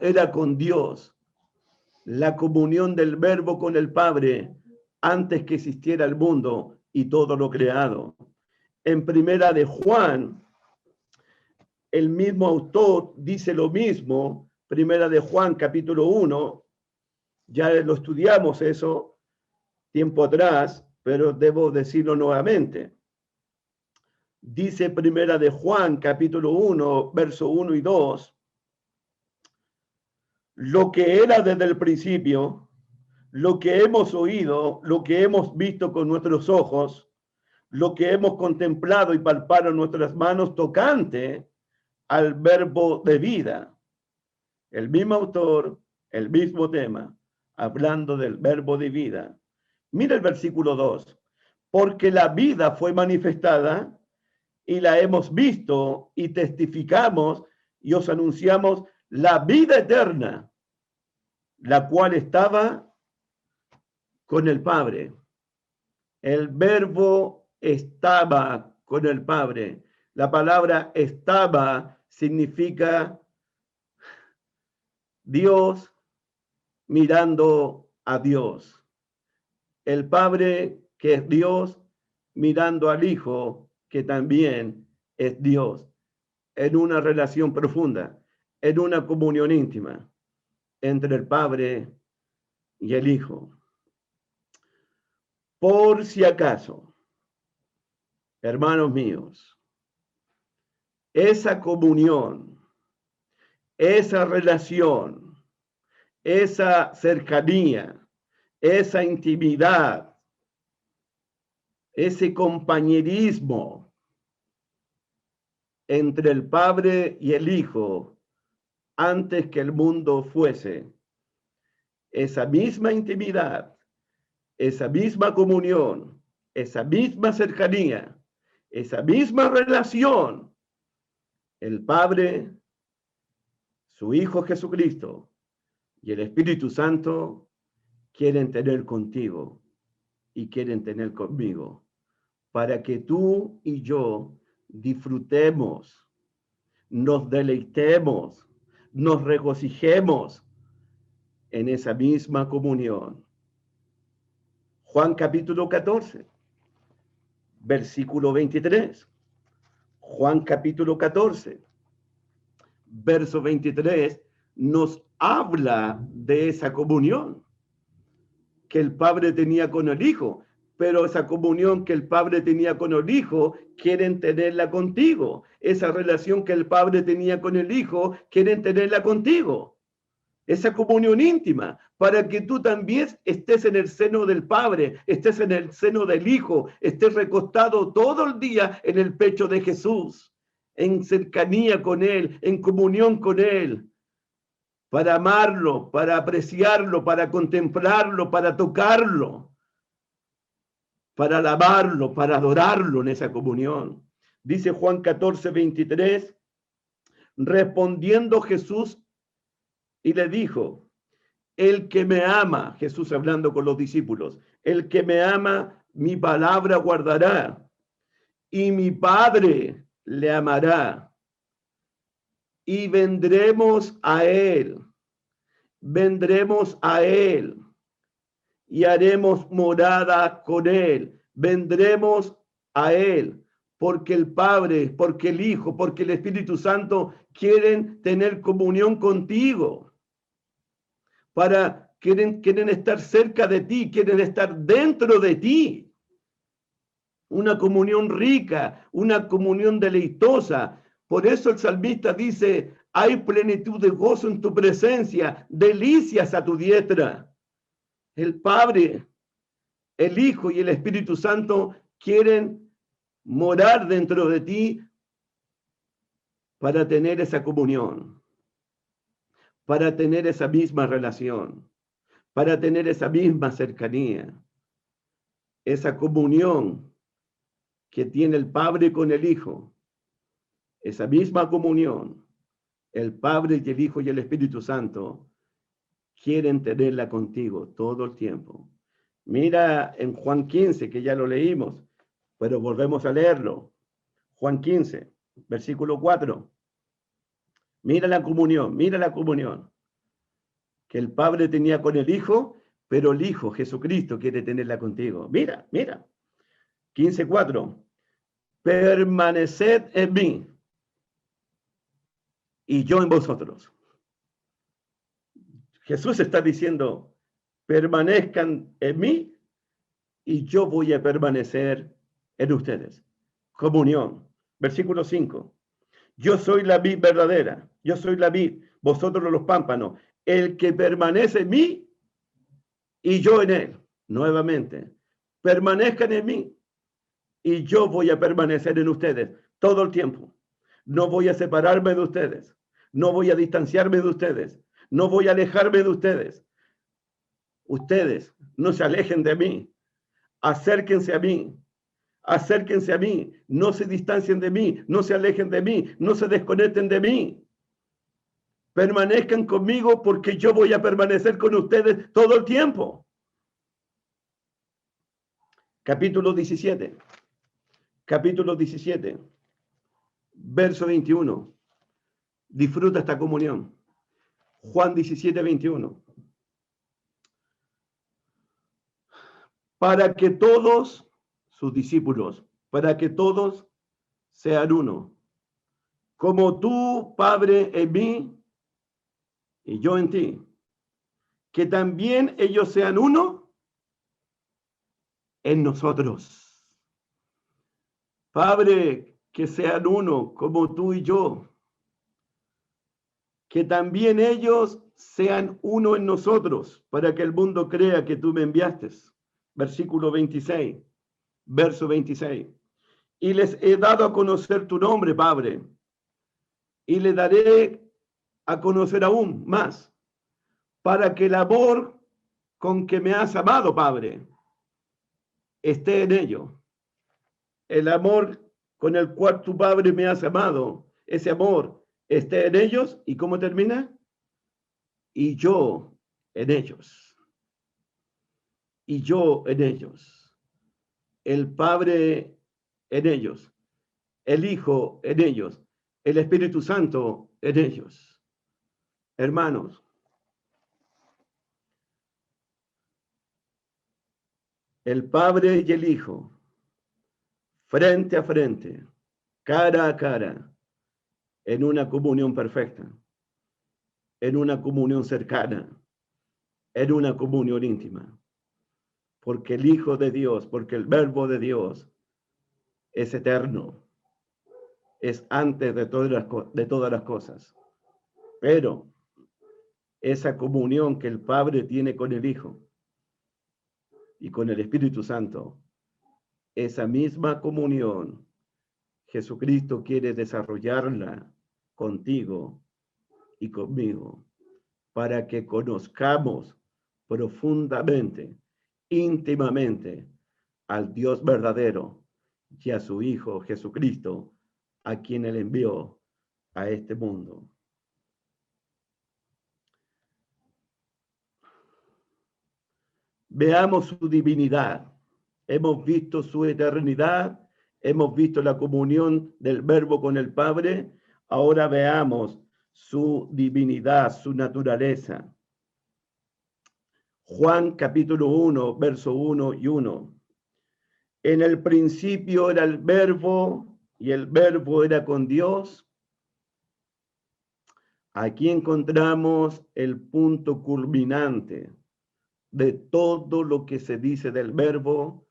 B: era con Dios. la comunión del Verbo con el Padre antes que existiera el mundo y todo lo creado. En Primera de Juan, el mismo autor dice lo mismo. Primera de Juan, capítulo 1, ya lo estudiamos eso tiempo atrás, pero debo decirlo nuevamente. Dice Primera de Juan, capítulo 1, verso 1 y 2, lo que era desde el principio, lo que hemos oído, lo que hemos visto con nuestros ojos, lo que hemos contemplado y palpado en nuestras manos tocante al verbo de vida. El mismo autor, el mismo tema, hablando del verbo de vida. Mira el versículo 2. Porque la vida fue manifestada y la hemos visto y testificamos y os anunciamos la vida eterna, la cual estaba con el Padre. El verbo estaba con el Padre. La palabra estaba significa Dios mirando a Dios. El Padre, que es Dios, mirando al Hijo, que también es Dios, en una relación profunda, en una comunión íntima entre el Padre y el Hijo. Por si acaso, hermanos míos, esa comunión, esa relación, esa cercanía, esa intimidad, ese compañerismo entre el Padre y el Hijo antes que el mundo fuese, esa misma intimidad, esa misma comunión, esa misma cercanía, esa misma relación, el Padre, su Hijo Jesucristo y el Espíritu Santo quieren tener contigo y quieren tener conmigo, para que tú y yo disfrutemos, nos deleitemos, nos regocijemos en esa misma comunión. Juan capítulo 14, versículo 23. Juan capítulo 14, verso 23, nos habla de esa comunión que el Padre tenía con el Hijo, pero esa comunión que el Padre tenía con el Hijo, quieren tenerla contigo. Esa relación que el Padre tenía con el Hijo, quieren tenerla contigo. Esa comunión íntima, para que tú también estés en el seno del Padre, estés en el seno del Hijo, estés recostado todo el día en el pecho de Jesús, en cercanía con Él, en comunión con Él, para amarlo, para apreciarlo, para contemplarlo, para tocarlo, para alabarlo, para adorarlo en esa comunión. Dice Juan 14, 23, respondiendo Jesús y le dijo, el que me ama, Jesús hablando con los discípulos, el que me ama, mi palabra guardará, y mi Padre le amará, y vendremos a él, y haremos morada con él, vendremos a él, porque el Padre, porque el Hijo, porque el Espíritu Santo quieren tener comunión contigo. Quieren estar cerca de ti, quieren estar dentro de ti. Una comunión rica, una comunión deleitosa. Por eso el salmista dice, hay plenitud de gozo en tu presencia, delicias a tu diestra. El Padre, el Hijo y el Espíritu Santo quieren morar dentro de ti para tener esa comunión, para tener esa misma relación, para tener esa misma cercanía, esa comunión que tiene el Padre con el Hijo, esa misma comunión, el Padre y el Hijo y el Espíritu Santo quieren tenerla contigo todo el tiempo. Mira en Juan 15, que ya lo leímos, pero volvemos a leerlo. Juan 15, versículo 4. Mira la comunión, mira la comunión. que el Padre tenía con el Hijo, pero el Hijo, Jesucristo, quiere tenerla contigo. Mira, mira. 15:4. Permaneced en mí y yo en vosotros. Jesús está diciendo, permanezcan en mí y yo voy a permanecer en ustedes. Comunión. Versículo 5. Yo soy la vid verdadera, yo soy la vid, vosotros los pámpanos. El que permanece en mí y yo en él. Nuevamente, permanezcan en mí y yo voy a permanecer en ustedes todo el tiempo. No voy a separarme de ustedes, no voy a distanciarme de ustedes, no voy a alejarme de ustedes. Ustedes no se alejen de mí, acérquense a mí. Acérquense a mí, no se distancien de mí, no se alejen de mí, no se desconecten de mí. Permanezcan conmigo porque yo voy a permanecer con ustedes todo el tiempo. Capítulo 17, verso 21. Disfruta esta comunión. Juan 17, 21. Para que todos sus discípulos, para que todos sean uno. Como tú, Padre, en mí y yo en ti. Que también ellos sean uno en nosotros. Padre, que sean uno como tú y yo. Que también ellos sean uno en nosotros, para que el mundo crea que tú me enviaste. Versículo 26. Verso 26. Y les he dado a conocer tu nombre, Padre, y le daré a conocer aún más, para que el amor con que me has amado, Padre, esté en ellos. El amor con el cual tu Padre me has amado, ese amor esté en ellos. ¿Y cómo termina? Y yo en ellos. Y yo en ellos. El Padre en ellos, el Hijo en ellos, el Espíritu Santo en ellos. Hermanos, el Padre y el Hijo, frente a frente, cara a cara, en una comunión perfecta, en una comunión cercana, en una comunión íntima. Porque el Hijo de Dios, porque el Verbo de Dios es eterno, es antes de todas las cosas. Pero esa comunión que el Padre tiene con el Hijo y con el Espíritu Santo, esa misma comunión, Jesucristo quiere desarrollarla contigo y conmigo, para que conozcamos profundamente, íntimamente, al Dios verdadero y a su Hijo Jesucristo, a quien Él envió a este mundo. Veamos su divinidad. Hemos visto su eternidad, hemos visto la comunión del Verbo con el Padre. Ahora veamos su divinidad, su naturaleza. Juan capítulo 1, verso 1 y 1. En el principio era el Verbo y el Verbo era con Dios. Aquí encontramos el punto culminante de todo lo que se dice del Verbo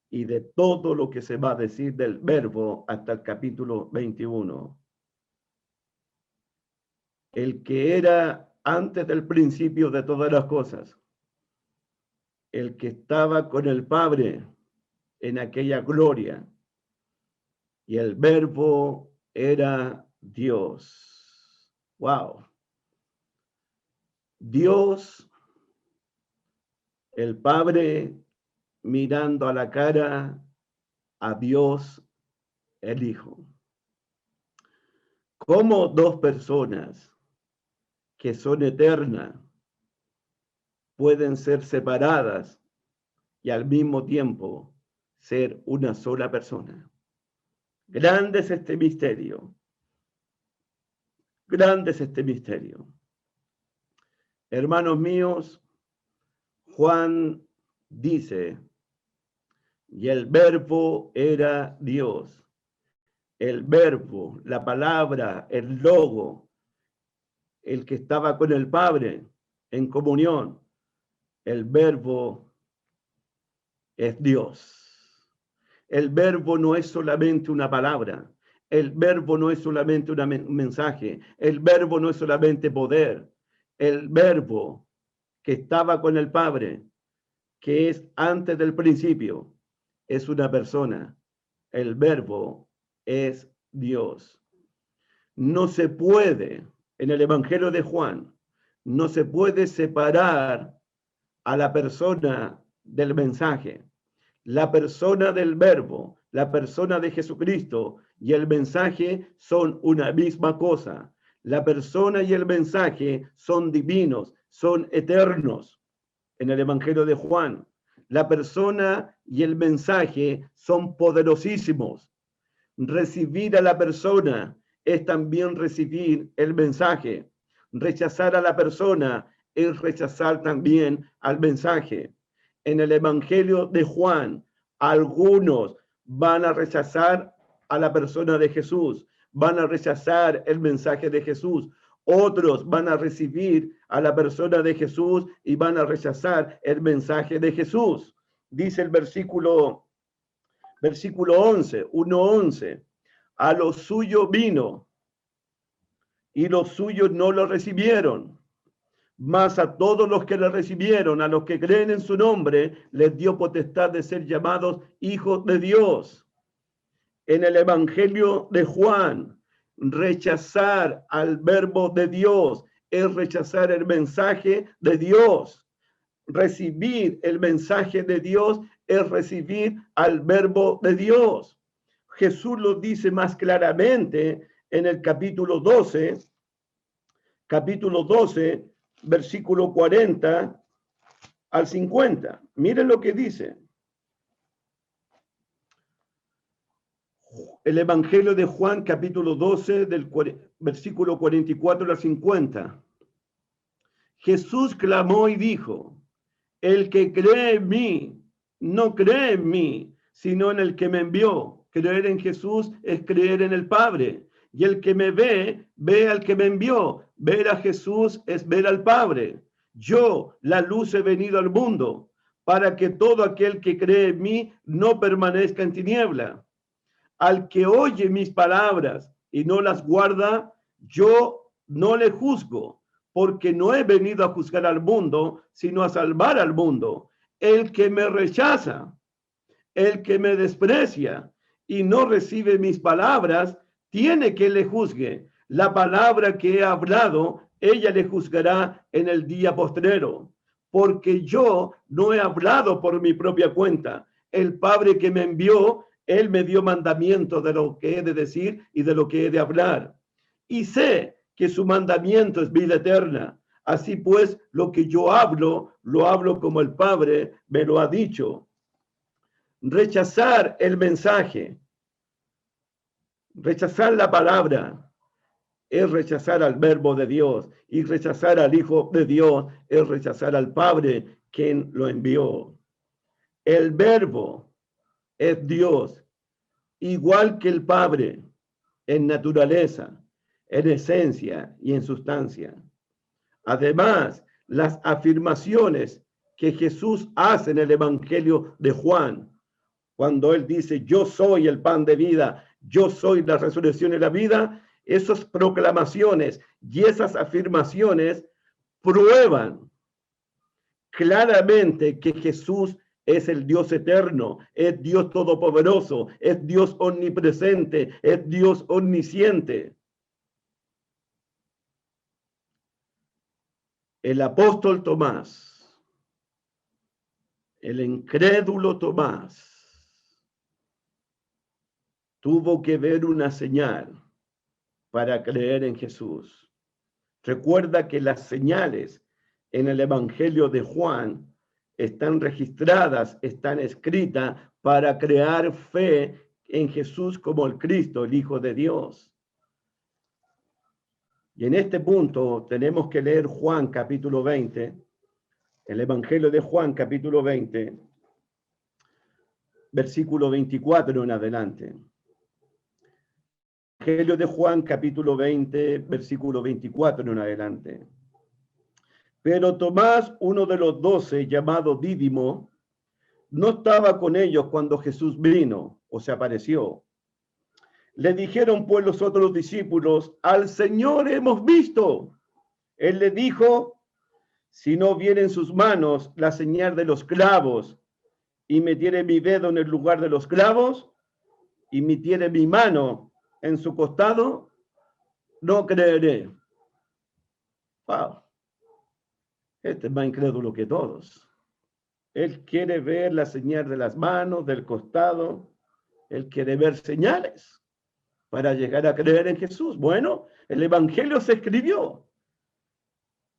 B: y de todo lo que se va a decir del Verbo hasta el capítulo 21. El que era antes del principio de todas las cosas, el que estaba con el Padre en aquella gloria, y el Verbo era Dios. Wow. Dios, el Padre, mirando a la cara a Dios, el Hijo. Como dos personas que son eternas pueden ser separadas y al mismo tiempo ser una sola persona. Grande es este misterio. Grande es este misterio. Hermanos míos, Juan dice, y el verbo era Dios. El verbo, la palabra, el logo, el que estaba con el Padre en comunión. El verbo es Dios. El verbo no es solamente una palabra. El verbo no es solamente un mensaje. El verbo no es solamente poder. El verbo que estaba con el Padre, que es antes del principio, es una persona. El verbo es Dios. No se puede, en el Evangelio de Juan, no se puede separar a la persona del mensaje. La persona del verbo, la persona de Jesucristo y el mensaje son una misma cosa. La persona y el mensaje son divinos, son eternos. En el Evangelio de Juan, la persona y el mensaje son poderosísimos. Recibir a la persona es también recibir el mensaje. Rechazar a la persona es rechazar también al mensaje. En el Evangelio de Juan, algunos van a rechazar a la persona de Jesús, van a rechazar el mensaje de Jesús. Otros van a recibir a la persona de Jesús y van a rechazar el mensaje de Jesús. Dice el versículo 11, 1:11. A lo suyo vino y los suyos no lo recibieron. Mas a todos los que le recibieron, a los que creen en su nombre, les dio potestad de ser llamados hijos de Dios. En el Evangelio de Juan, rechazar al verbo de Dios es rechazar el mensaje de Dios. Recibir el mensaje de Dios es recibir al verbo de Dios. Jesús lo dice más claramente en el capítulo 12, versículo 40 al 50. Miren lo que dice. El Evangelio de Juan, capítulo 12, versículo 44 al 50. Jesús clamó y dijo, el que cree en mí, no cree en mí, sino en el que me envió. Creer en Jesús es creer en el Padre. Y el que me ve, ve al que me envió. Ver a Jesús es ver al Padre. Yo, la luz, he venido al mundo, para que todo aquel que cree en mí no permanezca en tiniebla. Al que oye mis palabras y no las guarda, yo no le juzgo, porque no he venido a juzgar al mundo, sino a salvar al mundo. El que me rechaza, el que me desprecia y no recibe mis palabras, tiene que le juzgue. La palabra que he hablado, ella le juzgará en el día postrero, porque yo no he hablado por mi propia cuenta. El Padre que me envió, él me dio mandamiento de lo que he de decir y de lo que he de hablar. Y sé que su mandamiento es vida eterna. Así pues, lo que yo hablo, lo hablo como el Padre me lo ha dicho. Rechazar el mensaje, rechazar la palabra, es rechazar al verbo de Dios, y rechazar al Hijo de Dios es rechazar al Padre quien lo envió. El verbo es Dios, igual que el Padre, en naturaleza, en esencia y en sustancia. Además, las afirmaciones que Jesús hace en el Evangelio de Juan, cuando él dice, yo soy el pan de vida, yo soy la resurrección y la vida, esas proclamaciones y esas afirmaciones prueban claramente que Jesús es el Dios eterno, es Dios todopoderoso, es Dios omnipresente, es Dios omnisciente. El apóstol Tomás, el incrédulo Tomás, tuvo que ver una señal para creer en Jesús. Recuerda que las señales en el Evangelio de Juan están registradas, están escritas para crear fe en Jesús como el Cristo, el Hijo de Dios. Y en este punto tenemos que leer Juan capítulo 20, el Evangelio de Juan capítulo 20, versículo 24 en adelante. Evangelio de Juan capítulo 20, versículo 24 en adelante. Pero Tomás, uno de los 12, llamado Dídimo, no estaba con ellos cuando Jesús vino o se apareció. Le dijeron pues los otros discípulos: al Señor hemos visto. Él le dijo: si no viene en sus manos la señal de los clavos, y metiere mi dedo en el lugar de los clavos, y metiere mi mano en su costado, no creeré. Wow. Este es más incrédulo que todos. Él quiere ver la señal de las manos, del costado. Él quiere ver señales para llegar a creer en Jesús. Bueno, el Evangelio se escribió.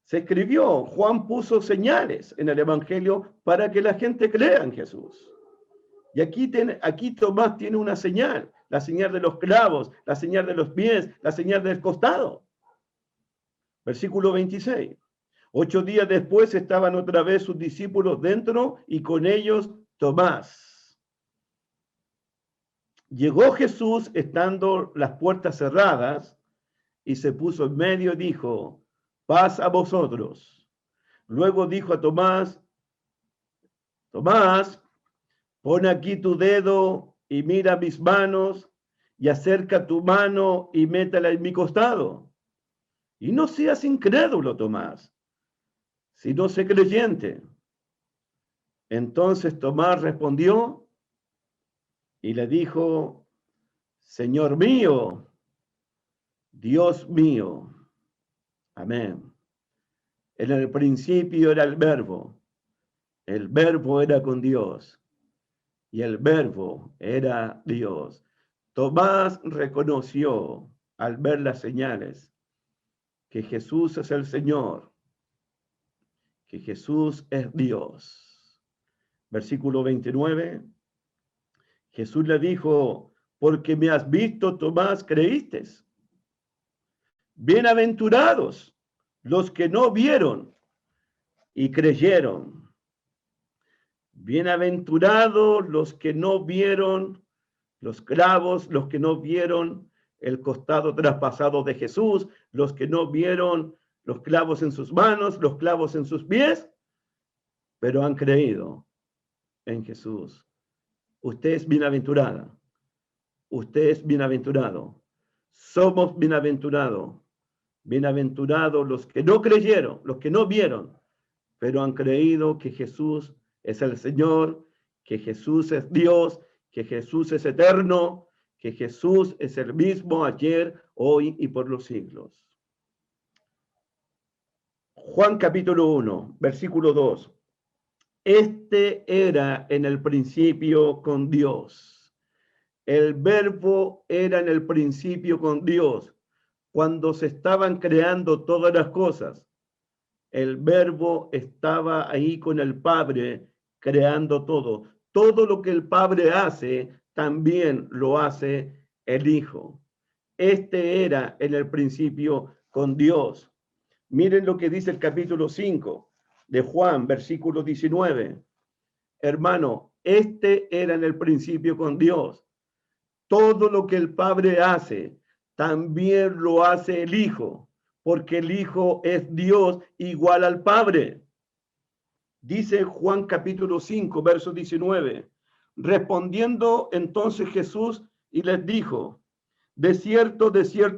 B: Se escribió. Juan puso señales en el Evangelio para que la gente crea en Jesús. Y aquí Tomás tiene una señal. La señal de los clavos, la señal de los pies, la señal del costado. Versículo 26. 8 días después estaban otra vez sus discípulos dentro y con ellos Tomás. Llegó Jesús estando las puertas cerradas y se puso en medio y dijo: paz a vosotros. Luego dijo a Tomás: Tomás, pon aquí tu dedo y mira mis manos, y acerca tu mano y métela en mi costado. Y no seas incrédulo, Tomás, sino sé creyente. Entonces Tomás respondió y le dijo: Señor mío, Dios mío. Amén. En el principio era el verbo era con Dios, y el verbo era Dios. Tomás reconoció al ver las señales que Jesús es el Señor, que Jesús es Dios. Versículo 29. Jesús le dijo: porque me has visto, Tomás, creíste. Bienaventurados los que no vieron y creyeron. Bienaventurados los que no vieron los clavos, los que no vieron el costado traspasado de Jesús, los que no vieron los clavos en sus manos, los clavos en sus pies, pero han creído en Jesús. Usted es bienaventurada. Usted es bienaventurado. Somos bienaventurados. Bienaventurados los que no creyeron, los que no vieron, pero han creído que Jesús es el Señor, que Jesús es Dios, que Jesús es eterno, que Jesús es el mismo ayer, hoy y por los siglos. Juan capítulo 1, versículo 2. Este era en el principio con Dios. El verbo era en el principio con Dios. Cuando se estaban creando todas las cosas, el verbo estaba ahí con el Padre creando todo. Todo lo que el Padre hace, también lo hace el Hijo. Este era en el principio con Dios. Miren lo que dice el capítulo 5 de Juan, versículo 19. Hermano, este era en el principio con Dios. Todo lo que el Padre hace, también lo hace el Hijo, porque el Hijo es Dios igual al Padre. Dice Juan capítulo 5, verso 19. Respondiendo entonces Jesús y les dijo: de cierto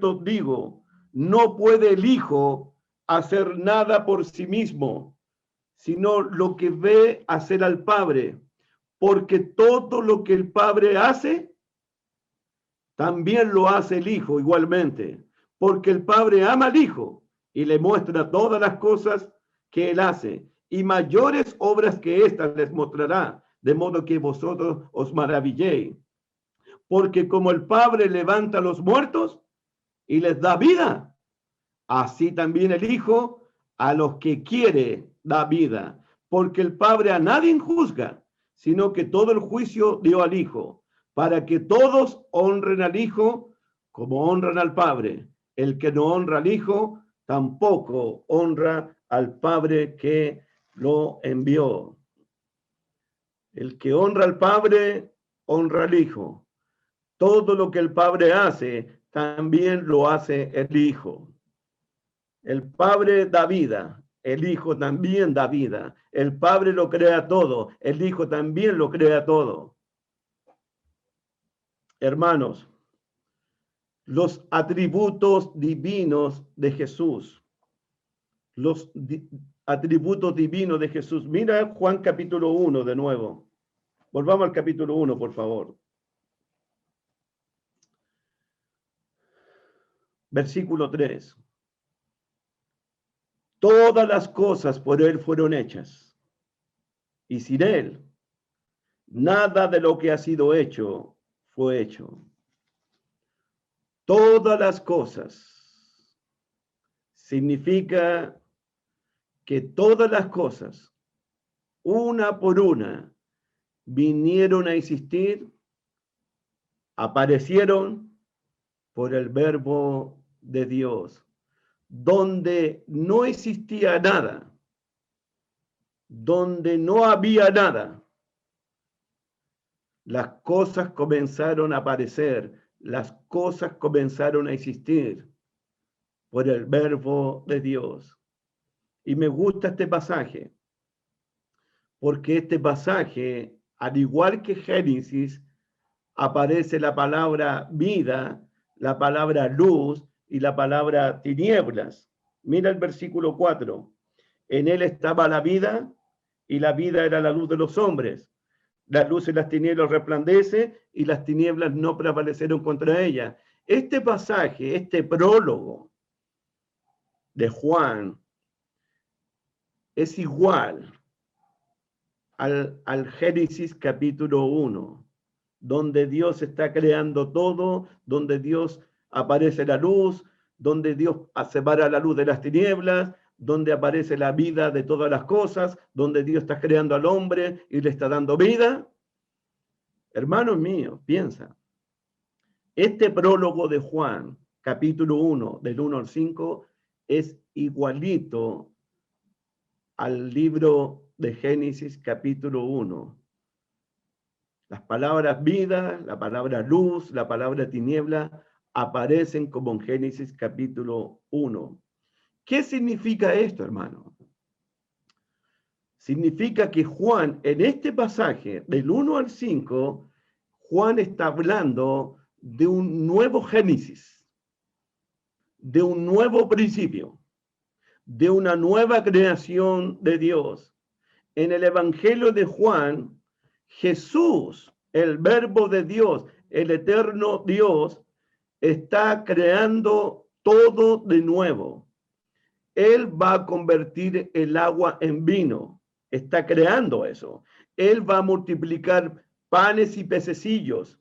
B: os digo, no puede el Hijo hacer nada por sí mismo, sino lo que ve hacer al Padre, porque todo lo que el Padre hace, también lo hace el Hijo igualmente, porque el Padre ama al Hijo y le muestra todas las cosas que él hace, y mayores obras que éstas les mostrará, de modo que vosotros os maravilléis. Porque como el Padre levanta a los muertos y les da vida, así también el Hijo a los que quiere da vida. Porque el Padre a nadie juzga, sino que todo el juicio dio al Hijo, para que todos honren al Hijo como honran al Padre. El que no honra al Hijo, tampoco honra al Padre que lo envió. El que honra al Padre, honra al Hijo. Todo lo que el Padre hace, también lo hace el Hijo. El Padre da vida, el Hijo también da vida. El Padre lo crea todo, el Hijo también lo crea todo. Hermanos, los atributos divinos de Jesús. Los atributos divinos de Jesús. Mira Juan capítulo 1 de nuevo. Volvamos al capítulo 1, por favor. Versículo 3. Todas las cosas por Él fueron hechas, y sin Él, nada de lo que ha sido hecho fue hecho. Todas las cosas significa que todas las cosas, una por una, vinieron a existir, aparecieron por el Verbo de Dios. Donde no existía nada, donde no había nada, las cosas comenzaron a aparecer, las cosas comenzaron a existir por el Verbo de Dios. Y me gusta este pasaje, porque este pasaje, al igual que Génesis, aparece la palabra vida, la palabra luz y la palabra tinieblas. Mira el versículo 4. En él estaba la vida, y la vida era la luz de los hombres. La luz en las tinieblas resplandece, y las tinieblas no prevalecieron contra ella. Este pasaje, este prólogo de Juan, es igual al Génesis capítulo 1, donde Dios está creando todo, donde Dios aparece la luz, donde Dios separa la luz de las tinieblas, donde aparece la vida de todas las cosas, donde Dios está creando al hombre y le está dando vida. Hermanos míos, piensa, este prólogo de Juan, capítulo 1, del 1 al 5, es igualito al libro de Génesis, capítulo 1. Las palabras vida, la palabra luz, la palabra tiniebla aparecen como en Génesis capítulo 1. ¿Qué significa esto, hermano? Significa que Juan, en este pasaje del 1 al 5, Juan está hablando de un nuevo Génesis, de un nuevo principio, de una nueva creación de Dios. En el Evangelio de Juan, Jesús, el Verbo de Dios, el eterno Dios, está creando todo de nuevo. Él va a convertir el agua en vino. Está creando eso. Él va a multiplicar panes y pececillos.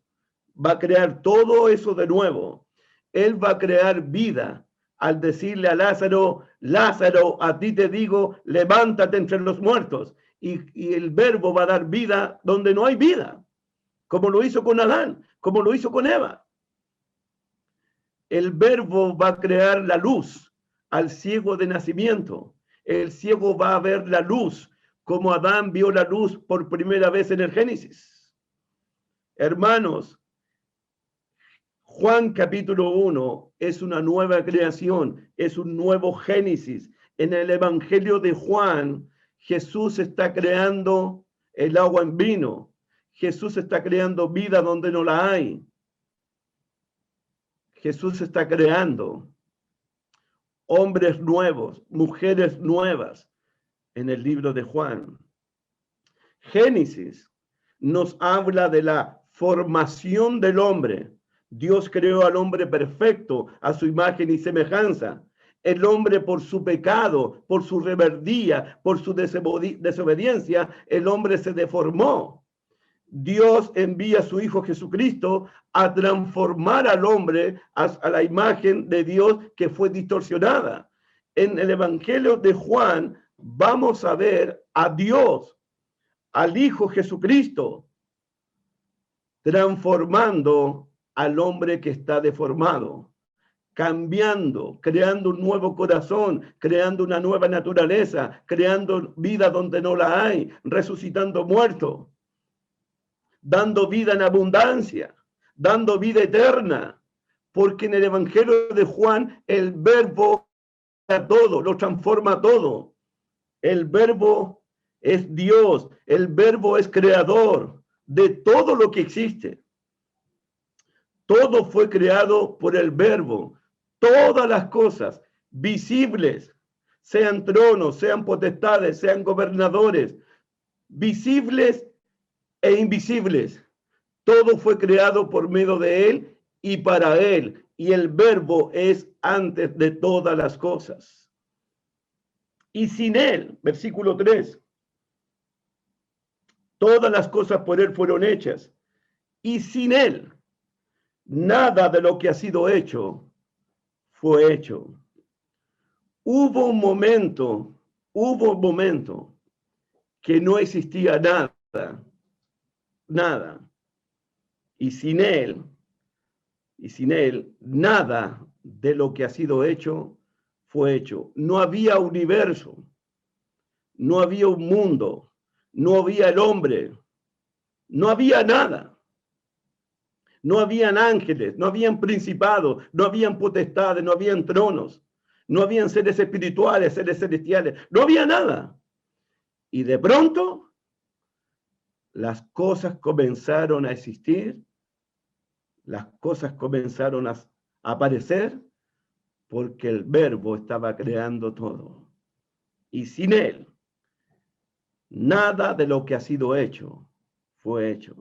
B: Va a crear todo eso de nuevo. Él va a crear vida. Al decirle a Lázaro, Lázaro, a ti te digo, levántate entre los muertos. Y el Verbo va a dar vida donde no hay vida, como lo hizo con Adán, como lo hizo con Eva. El Verbo va a crear la luz al ciego de nacimiento. El ciego va a ver la luz, como Adán vio la luz por primera vez en el Génesis. Hermanos, Juan capítulo 1 es una nueva creación, es un nuevo Génesis. En el Evangelio de Juan, Jesús está creando el agua en vino. Jesús está creando vida donde no la hay. Jesús está creando hombres nuevos, mujeres nuevas en el libro de Juan. Génesis nos habla de la formación del hombre. Dios creó al hombre perfecto a su imagen y semejanza. El hombre, por su pecado, por su rebeldía, por su desobediencia, el hombre se deformó. Dios envía a su Hijo Jesucristo a transformar al hombre a la imagen de Dios que fue distorsionada. En el Evangelio de Juan vamos a ver a Dios, al Hijo Jesucristo, transformando al hombre que está deformado. cambiando, creando un nuevo corazón, creando una nueva naturaleza, creando vida donde no la hay, resucitando muertos, dando vida en abundancia, dando vida eterna, porque en el Evangelio de Juan el verbo todo, lo transforma todo. El verbo es Dios, el verbo es creador de todo lo que existe. Todo fue creado por el verbo. Todas las cosas visibles, sean tronos, sean potestades, sean gobernadores, visibles e invisibles. Todo fue creado por medio de él y para él. Y el verbo es antes de todas las cosas. Y sin él, versículo 3, todas las cosas por él fueron hechas. Y sin él, nada de lo que ha sido hecho fue hecho. Hubo un momento que no existía nada. Y sin él, nada de lo que ha sido hecho fue hecho. No había universo, no había un mundo, no había el hombre, no había nada. No habían ángeles, no habían principados, no habían potestades, no habían tronos, no habían seres espirituales, seres celestiales, no había nada. Y de pronto, las cosas comenzaron a existir, las cosas comenzaron a aparecer, porque el verbo estaba creando todo. Y sin él, nada de lo que ha sido hecho fue hecho.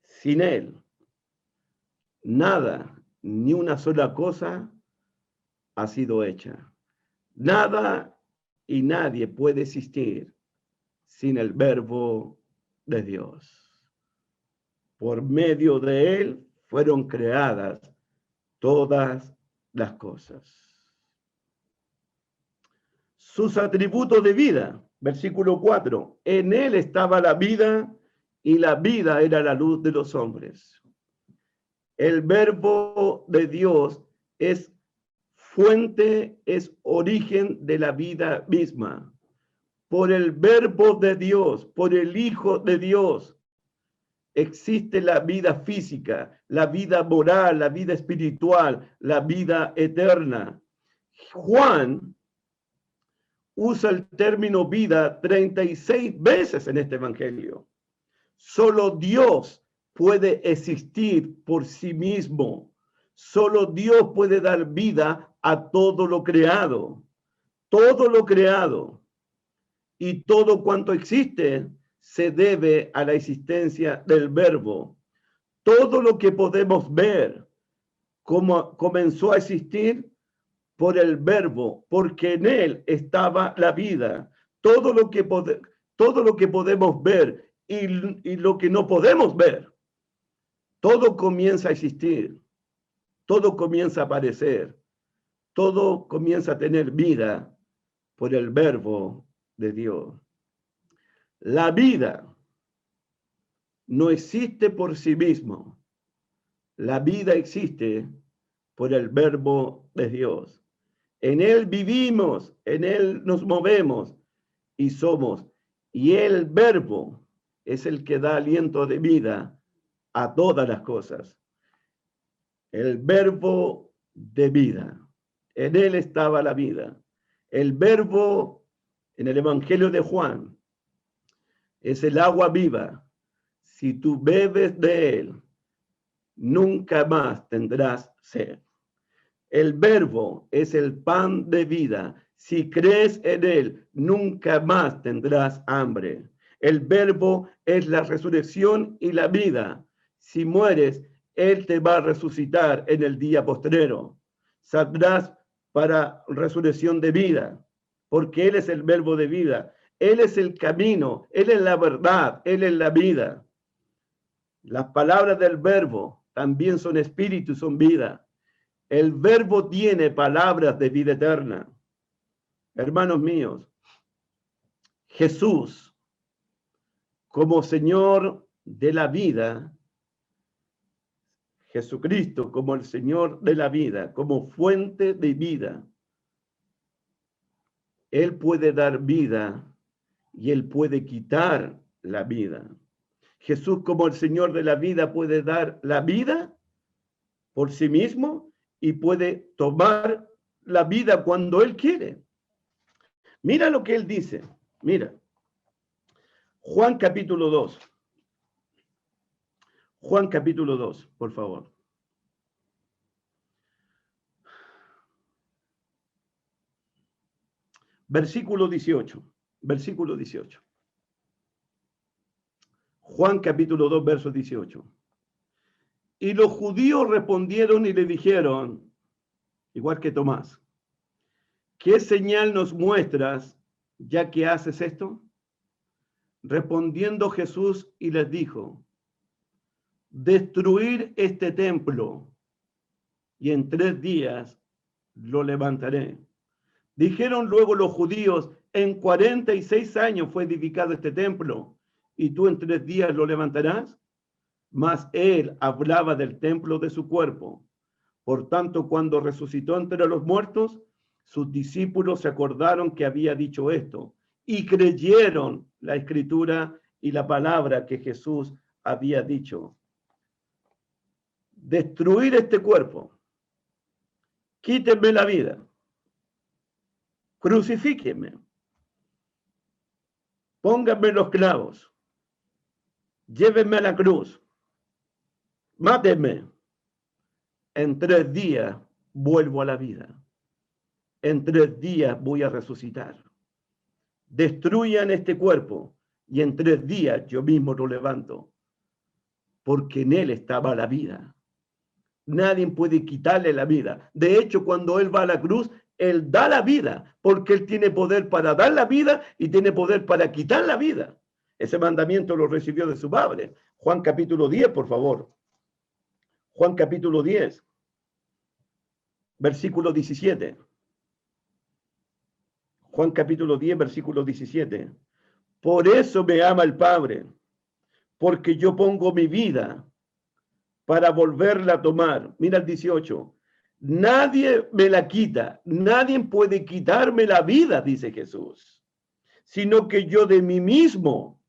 B: Sin él, nada, ni una sola cosa ha sido hecha. Nada y nadie puede existir sin el verbo de Dios. Por medio de él fueron creadas todas las cosas. Sus atributos de vida, versículo 4, en él estaba la vida y la vida era la luz de los hombres. El verbo de Dios es fuente, es origen de la vida misma. Por el verbo de Dios, por el Hijo de Dios, existe la vida física, la vida moral, la vida espiritual, la vida eterna. Juan usa el término vida 36 veces en este evangelio. Solo Dios puede existir por sí mismo. Solo Dios puede dar vida a todo lo creado. Todo lo creado y todo cuanto existe se debe a la existencia del verbo. Todo lo que podemos ver como comenzó a existir por el verbo, porque en él estaba la vida. Todo lo que podemos ver y lo que no podemos ver, todo comienza a existir, todo comienza a aparecer, todo comienza a tener vida por el verbo de Dios. La vida no existe por sí mismo. La vida existe por el verbo de Dios. En él vivimos, en él nos movemos y somos. Y el verbo es el que da aliento de vida a todas las cosas. El verbo de vida. En él estaba la vida. El verbo en el Evangelio de Juan es el agua viva. Si tú bebes de él, nunca más tendrás sed. El verbo es el pan de vida. Si crees en él, nunca más tendrás hambre. El verbo es la resurrección y la vida. Si mueres, él te va a resucitar en el día postrero. Saldrás para resurrección de vida, porque él es el verbo de vida. Él es el camino, él es la verdad, él es la vida. Las palabras del verbo también son espíritu y son vida. El verbo tiene palabras de vida eterna. Hermanos míos, Jesús, como Señor de la vida, Jesucristo como el Señor de la vida, como fuente de vida. Él puede dar vida y Él puede quitar la vida. Jesús como el Señor de la vida puede dar la vida por sí mismo y puede tomar la vida cuando Él quiere. Mira lo que Él dice. Mira. Juan capítulo 2. Juan capítulo 2, por favor. Versículo 18. Versículo 18. Juan capítulo 2, verso 18. Y los judíos respondieron y le dijeron, igual que Tomás, ¿qué señal nos muestras ya que haces esto? Respondiendo Jesús y les dijo, destruir este templo y en 3 días lo levantaré. Dijeron luego los judíos, en 46 años fue edificado este templo y tú en 3 días lo levantarás. Mas él hablaba del templo de su cuerpo. Por tanto, cuando resucitó entre los muertos, sus discípulos se acordaron que había dicho esto y creyeron la escritura y la palabra que Jesús había dicho. Destruir este cuerpo. Quítenme la vida. Crucifíquenme. Pónganme los clavos. Llévenme a la cruz. Mátenme. En 3 días vuelvo a la vida. En 3 días voy a resucitar. Destruyan este cuerpo y en 3 días yo mismo lo levanto. Porque en él estaba la vida. Nadie puede quitarle la vida. De hecho, cuando él va a la cruz, él da la vida, porque él tiene poder para dar la vida y tiene poder para quitar la vida. Ese mandamiento lo recibió de su padre. Juan capítulo 10, por favor. Juan capítulo 10, versículo 17. Juan capítulo 10, versículo 17. Por eso me ama el Padre, porque yo pongo mi vida para volverla a tomar. Mira el 18. Nadie me la quita, nadie puede quitarme la vida, dice Jesús, sino que yo de mí mismo.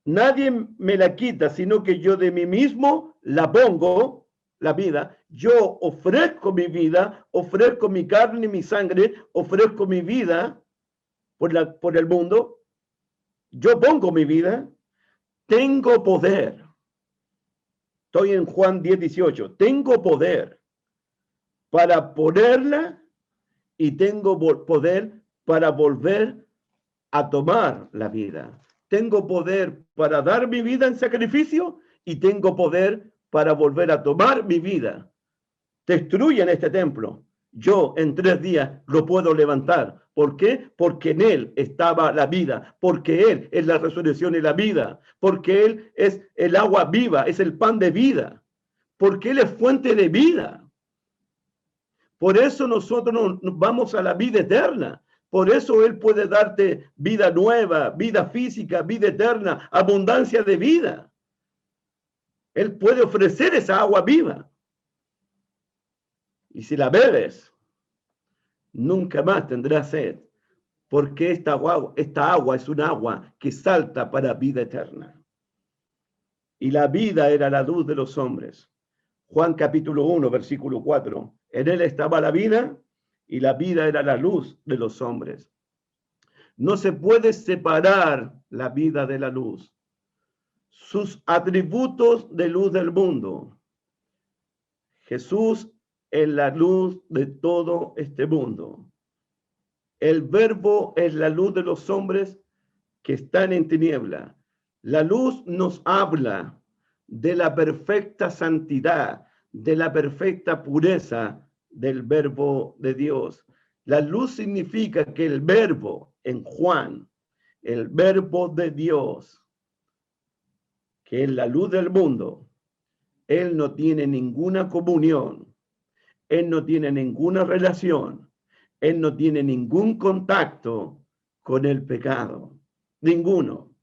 B: Nadie me la quita, sino que yo de mí mismo la pongo, la vida. Yo ofrezco mi vida, ofrezco mi carne y mi sangre, ofrezco mi vida por el mundo. Yo pongo mi vida, tengo poder. Estoy en Juan 10, 18. Tengo poder para ponerla y tengo poder para volver a tomar la vida. Tengo poder para dar mi vida en sacrificio y tengo poder para volver a tomar mi vida. Destruyen este templo. Yo en 3 días lo puedo levantar. ¿Por qué? Porque en él estaba la vida. Porque él es la resurrección y la vida. Porque él es el agua viva, es el pan de vida. Porque él es fuente de vida. Por eso nosotros nos vamos a la vida eterna. Por eso él puede darte vida nueva, vida física, vida eterna, abundancia de vida. Él puede ofrecer esa agua viva. Y si la bebes, nunca más tendrás sed, porque esta agua es un agua que salta para vida eterna. Y la vida era la luz de los hombres. Juan capítulo 1, versículo 4. En él estaba la vida y la vida era la luz de los hombres. No se puede separar la vida de la luz. Sus atributos de luz del mundo. Jesús es la luz de todo este mundo. El verbo es la luz de los hombres que están en tiniebla. La luz nos habla de la perfecta santidad, de la perfecta pureza del verbo de Dios. La luz significa que el verbo en Juan, el verbo de Dios, que es la luz del mundo, él no tiene ninguna comunión, él no tiene ninguna relación, él no tiene ningún contacto con el pecado. Ninguno.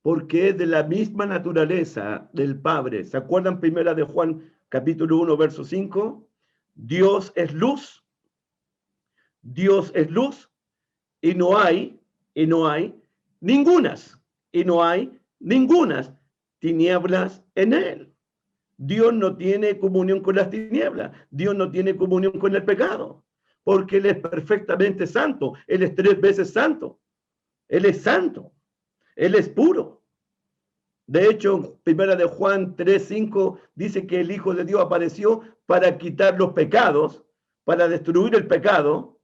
B: porque es de la misma naturaleza del Padre. ¿Se acuerdan primera de Juan capítulo 1, verso 5? Dios es luz y no hay ningunas tinieblas en él. Dios no tiene comunión con las tinieblas, Dios no tiene comunión con el pecado, porque Él es perfectamente santo, Él es 3 veces santo, Él es santo, Él es puro. De hecho, primera de Juan 3:5 dice que el Hijo de Dios apareció para quitar los pecados, para destruir el pecado,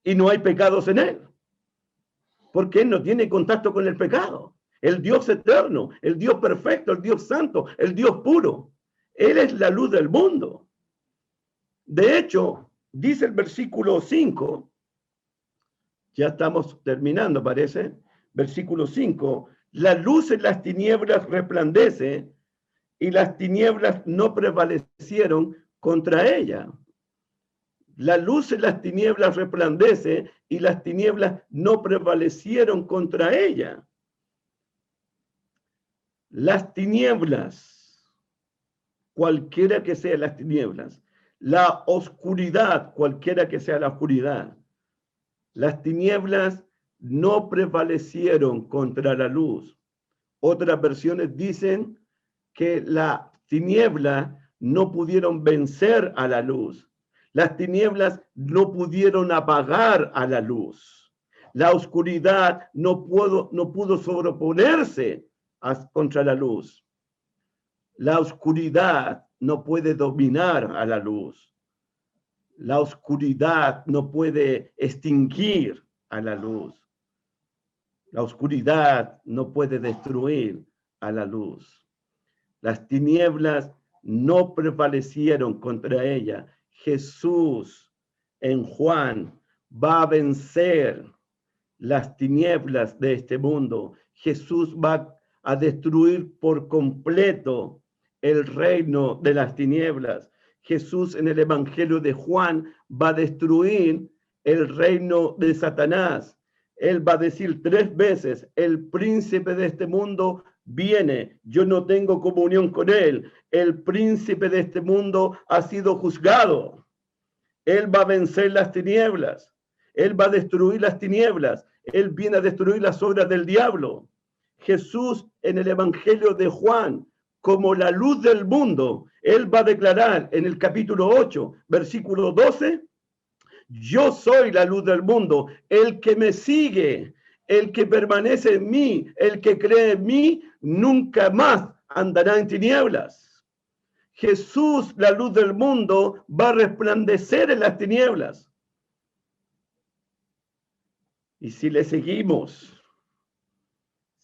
B: y no hay pecados en Él, porque Él no tiene contacto con el pecado. El Dios eterno, el Dios perfecto, el Dios santo, el Dios puro. Él es la luz del mundo. De hecho, dice el versículo 5, ya estamos terminando, parece, versículo 5, la luz en las tinieblas resplandece y las tinieblas no prevalecieron contra ella. La luz en las tinieblas resplandece y las tinieblas no prevalecieron contra ella. Las tinieblas, cualquiera que sea las tinieblas, la oscuridad, cualquiera que sea la oscuridad, las tinieblas no prevalecieron contra la luz. Otras versiones dicen que las tinieblas no pudieron vencer a la luz. Las tinieblas no pudieron apagar a la luz. La oscuridad no pudo sobreponerse contra la luz. La oscuridad no puede dominar a la luz. La oscuridad no puede extinguir a la luz. La oscuridad no puede destruir a la luz. Las tinieblas no prevalecieron contra ella. Jesús en Juan va a vencer las tinieblas de este mundo. Jesús va a destruir por completo el reino de las tinieblas. Jesús en el Evangelio de Juan va a destruir el reino de Satanás. Él va a decir 3 veces, el príncipe de este mundo viene, yo no tengo comunión con él. El príncipe de este mundo ha sido juzgado. Él va a vencer las tinieblas. Él va a destruir las tinieblas. Él viene a destruir las obras del diablo. Jesús en el Evangelio de Juan, como la luz del mundo, él va a declarar en el capítulo 8, versículo 12, yo soy la luz del mundo, el que me sigue, el que permanece en mí, el que cree en mí, nunca más andará en tinieblas. Jesús, la luz del mundo, va a resplandecer en las tinieblas. Y si le seguimos,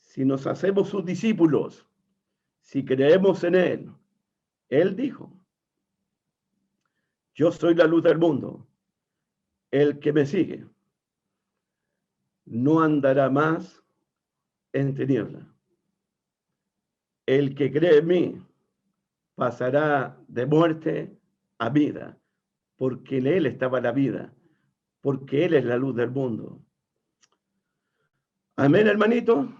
B: si nos hacemos sus discípulos, si creemos en él, él dijo, yo soy la luz del mundo, el que me sigue no andará más en tinieblas. El que cree en mí pasará de muerte a vida, porque en él estaba la vida, porque él es la luz del mundo. Amén, hermanito.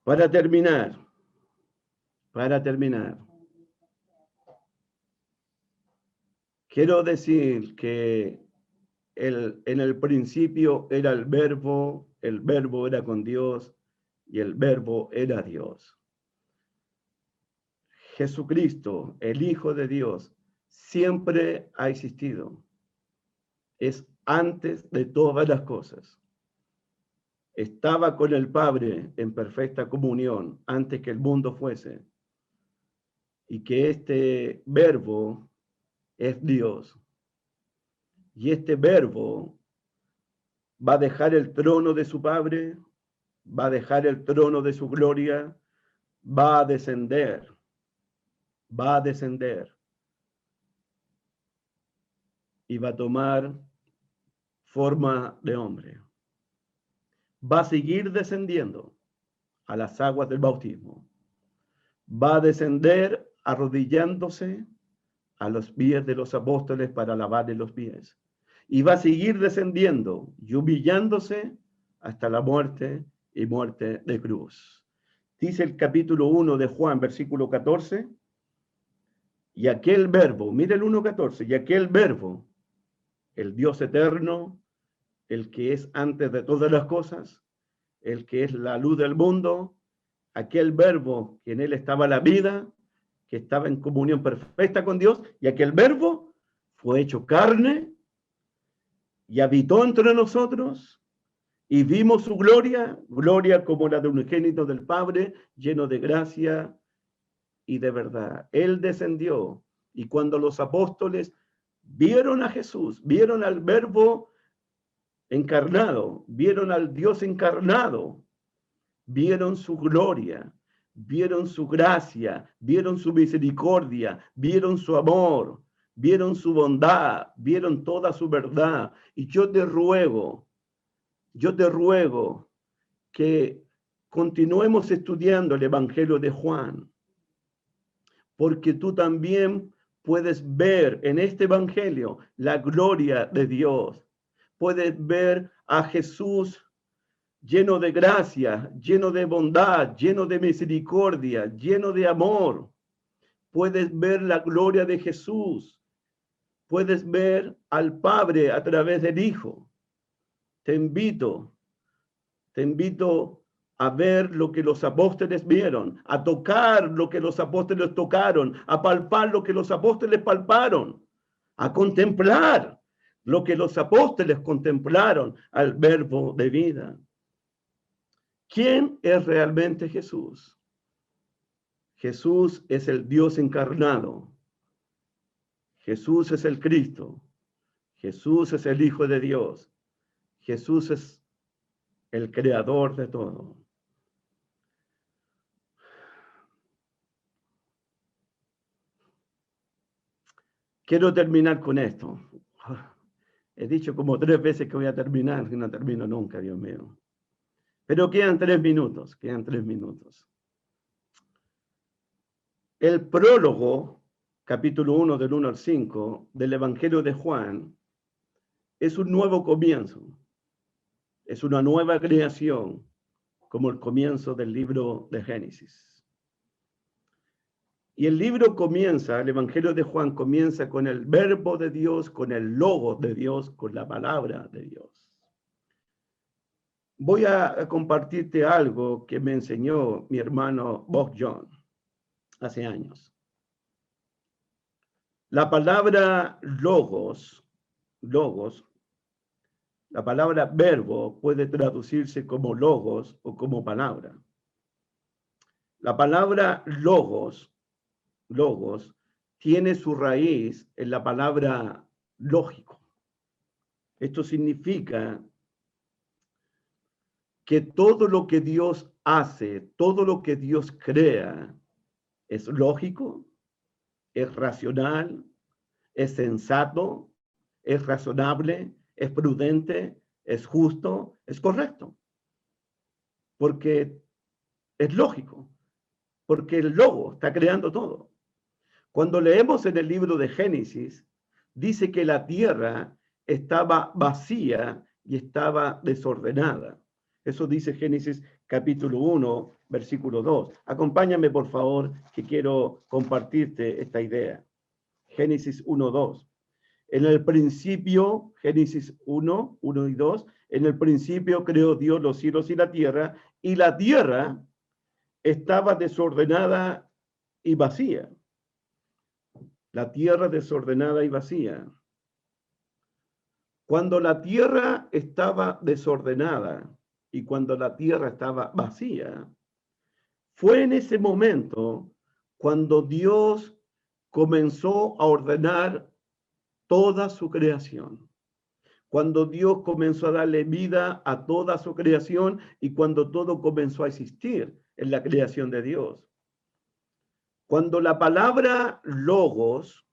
B: Para terminar, quiero decir que en el principio era el verbo era con Dios y el verbo era Dios. Jesucristo, el Hijo de Dios, siempre ha existido. Es antes de todas las cosas. Estaba con el Padre en perfecta comunión antes que el mundo fuese. Y que este verbo es Dios. Y este verbo va a dejar el trono de su Padre, va a dejar el trono de su gloria, va a descender y va a tomar forma de hombre. Va a seguir descendiendo a las aguas del bautismo. Va a descender arrodillándose a los pies de los apóstoles para lavarle los pies. Y va a seguir descendiendo y humillándose hasta la muerte y muerte de cruz. Dice el capítulo 1 de Juan, versículo 14, y aquel verbo, mire el 1:14, y aquel verbo, el Dios eterno, el que es antes de todas las cosas, el que es la luz del mundo, aquel verbo que en él estaba la vida, que estaba en comunión perfecta con Dios, y aquel verbo fue hecho carne y habitó entre nosotros, y vimos su gloria, gloria como la de un unigénito del Padre, lleno de gracia y de verdad. Él descendió, y cuando los apóstoles vieron a Jesús, vieron al verbo encarnado, vieron al Dios encarnado, vieron su gloria, vieron su gracia, vieron su misericordia, vieron su amor, vieron su bondad, vieron toda su verdad. Y yo te ruego que continuemos estudiando el Evangelio de Juan, porque tú también puedes ver en este Evangelio la gloria de Dios. Puedes ver a Jesús lleno de gracia, lleno de bondad, lleno de misericordia, lleno de amor. Puedes ver la gloria de Jesús. Puedes ver al Padre a través del Hijo. Te invito a ver lo que los apóstoles vieron, a tocar lo que los apóstoles tocaron, a palpar lo que los apóstoles palparon, a contemplar lo que los apóstoles contemplaron al verbo de vida. ¿Quién es realmente Jesús? Jesús es el Dios encarnado. Jesús es el Cristo. Jesús es el Hijo de Dios. Jesús es el creador de todo. Quiero terminar con esto. He dicho como 3 veces que voy a terminar, que no termino nunca, Dios mío. Pero quedan 3 minutos, El prólogo, capítulo 1 del 1 al 5, del Evangelio de Juan, es un nuevo comienzo. Es una nueva creación, como el comienzo del libro de Génesis. Y el libro comienza, el Evangelio de Juan comienza con el verbo de Dios, con el logo de Dios, con la palabra de Dios. Voy a compartirte algo que me enseñó mi hermano Bob John hace años. La palabra logos, la palabra verbo puede traducirse como logos o como palabra. La palabra logos tiene su raíz en la palabra lógico. Esto significa que todo lo que Dios hace, todo lo que Dios crea, es lógico, es racional, es sensato, es razonable, es prudente, es justo, es correcto. Porque es lógico, porque el logo está creando todo. Cuando leemos en el libro de Génesis, dice que la tierra estaba vacía y estaba desordenada. Eso dice Génesis capítulo 1, versículo 2. Acompáñame, por favor, que quiero compartirte esta idea. Génesis 1, 2. En el principio, Génesis 1, 1 y 2, en el principio creó Dios los cielos y la tierra estaba desordenada y vacía. La tierra desordenada y vacía. Cuando la tierra estaba desordenada y cuando la tierra estaba vacía, fue en ese momento cuando Dios comenzó a ordenar toda su creación. Cuando Dios comenzó a darle vida a toda su creación y cuando todo comenzó a existir en la creación de Dios. Cuando la palabra logos,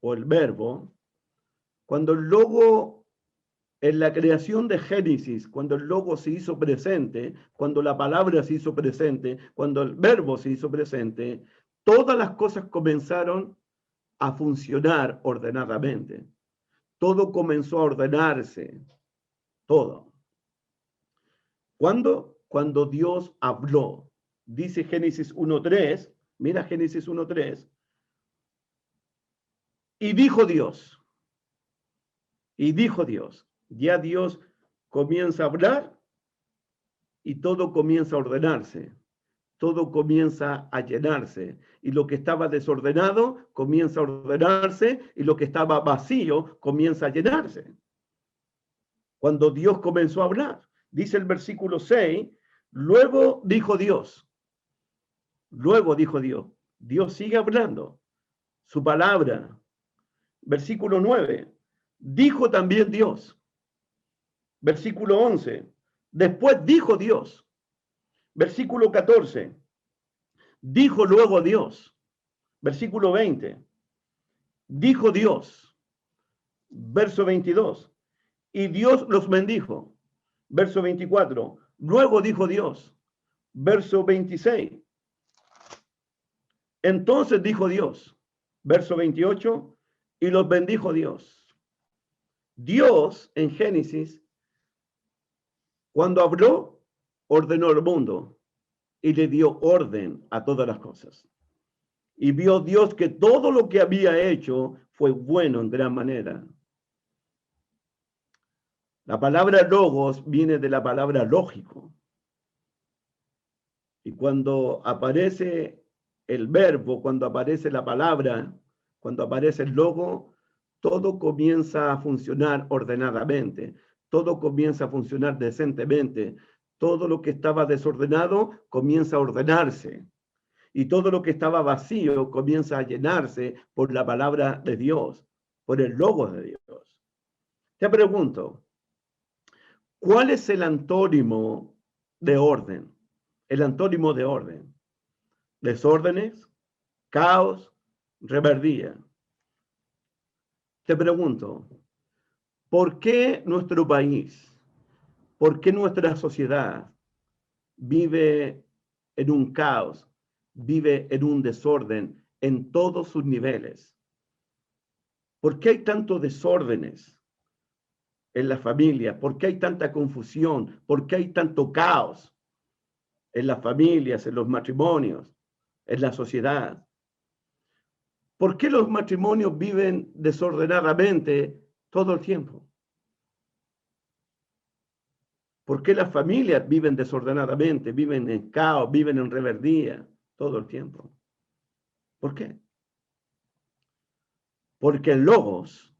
B: o el verbo, cuando el logo en la creación de Génesis, cuando el logo se hizo presente, cuando la palabra se hizo presente, cuando el verbo se hizo presente, todas las cosas comenzaron a funcionar ordenadamente. Todo comenzó a ordenarse, todo. ¿Cuándo? cuando Dios habló. Dice Génesis 1:3, mira Génesis 1:3, y dijo Dios, ya Dios comienza a hablar y todo comienza a ordenarse, todo comienza a llenarse, y lo que estaba desordenado comienza a ordenarse, y lo que estaba vacío comienza a llenarse. Cuando Dios comenzó a hablar, dice el versículo 6, luego dijo Dios, Dios sigue hablando, su palabra. Versículo 9, dijo también Dios. Versículo 11, después dijo Dios. Versículo 14, dijo luego Dios. Versículo 20, dijo Dios. Verso 22, y Dios los bendijo. Verso 24, luego dijo Dios. Verso 26, entonces dijo Dios. Verso 28, y los bendijo Dios. Dios en Génesis, cuando habló, ordenó el mundo y le dio orden a todas las cosas. Y vio Dios que todo lo que había hecho fue bueno en gran manera. La palabra logos viene de la palabra lógico. Y cuando aparece el verbo, cuando aparece la palabra, cuando aparece el logo, todo comienza a funcionar ordenadamente, todo comienza a funcionar decentemente, todo lo que estaba desordenado comienza a ordenarse, y todo lo que estaba vacío comienza a llenarse por la palabra de Dios, por el logo de Dios. Te pregunto, ¿cuál es el antónimo de orden? El antónimo de orden. Desórdenes, caos, rebeldía. Te pregunto, ¿por qué nuestro país, por qué nuestra sociedad vive en un caos, vive en un desorden en todos sus niveles? ¿Por qué hay tantos desórdenes en la familia? ¿Por qué hay tanta confusión? ¿Por qué hay tanto caos en las familias, en los matrimonios, en la sociedad? ¿Por qué los matrimonios viven desordenadamente todo el tiempo? ¿Por qué las familias viven desordenadamente, viven en caos, viven en rebeldía todo el tiempo? ¿Por qué? Porque el logos,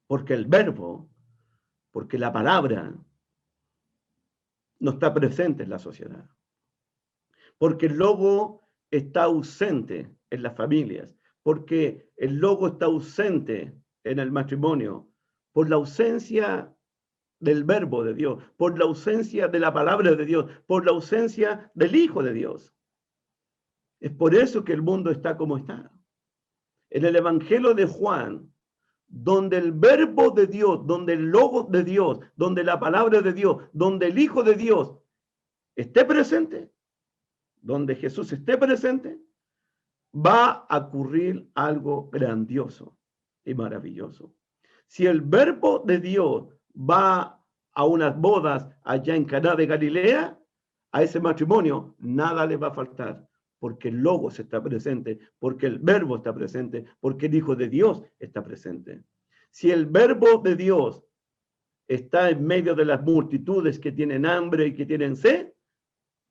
B: porque el verbo, porque la palabra no está presente en la sociedad. Porque el logo está ausente en las familias, porque el logo está ausente en el matrimonio, por la ausencia del verbo de Dios, por la ausencia de la palabra de Dios, por la ausencia del Hijo de Dios. Es por eso que el mundo está como está. En el Evangelio de Juan, donde el verbo de Dios, donde el logo de Dios, donde la palabra de Dios, donde el Hijo de Dios esté presente, donde Jesús esté presente, va a ocurrir algo grandioso y maravilloso. Si el verbo de Dios va a unas bodas allá en Caná de Galilea, a ese matrimonio nada le va a faltar, porque el Logos está presente, porque el verbo está presente, porque el Hijo de Dios está presente. Si el verbo de Dios está en medio de las multitudes que tienen hambre y que tienen sed,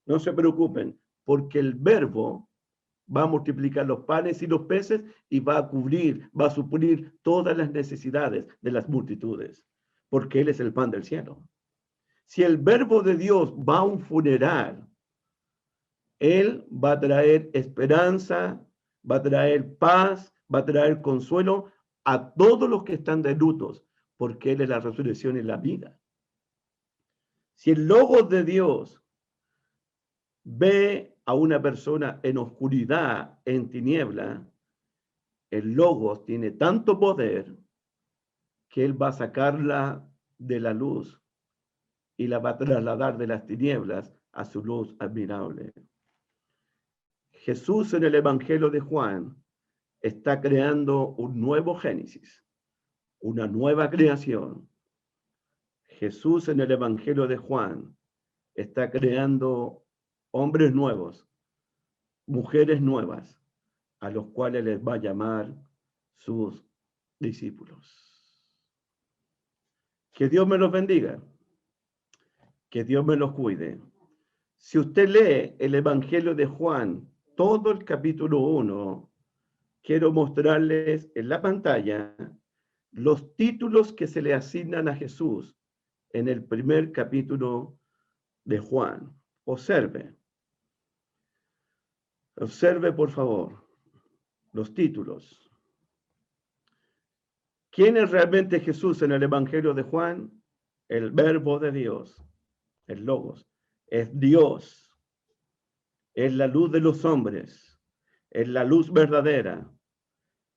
B: no se preocupen, porque el verbo va a multiplicar los panes y los peces y va a cubrir, va a suplir todas las necesidades de las multitudes, porque Él es el pan del cielo. Si el verbo de Dios va a un funeral, Él va a traer esperanza, va a traer paz, va a traer consuelo a todos los que están de lutos, porque Él es la resurrección y la vida. Si el Logos de Dios ve a una persona en oscuridad, en tiniebla, el Logos tiene tanto poder que Él va a sacarla de la luz y la va a trasladar de las tinieblas a su luz admirable. Jesús en el Evangelio de Juan está creando un nuevo Génesis, una nueva creación. Jesús en el Evangelio de Juan está creando hombres nuevos, mujeres nuevas, a los cuales les va a llamar sus discípulos. Que Dios me los bendiga, que Dios me los cuide. Si usted lee el Evangelio de Juan, todo el capítulo 1, quiero mostrarles en la pantalla los títulos que se le asignan a Jesús en el primer capítulo de Juan. Observe por favor los títulos. ¿Quién es realmente Jesús en el Evangelio de Juan? El Verbo de Dios, el Logos, es Dios, es la luz de los hombres, es la luz verdadera.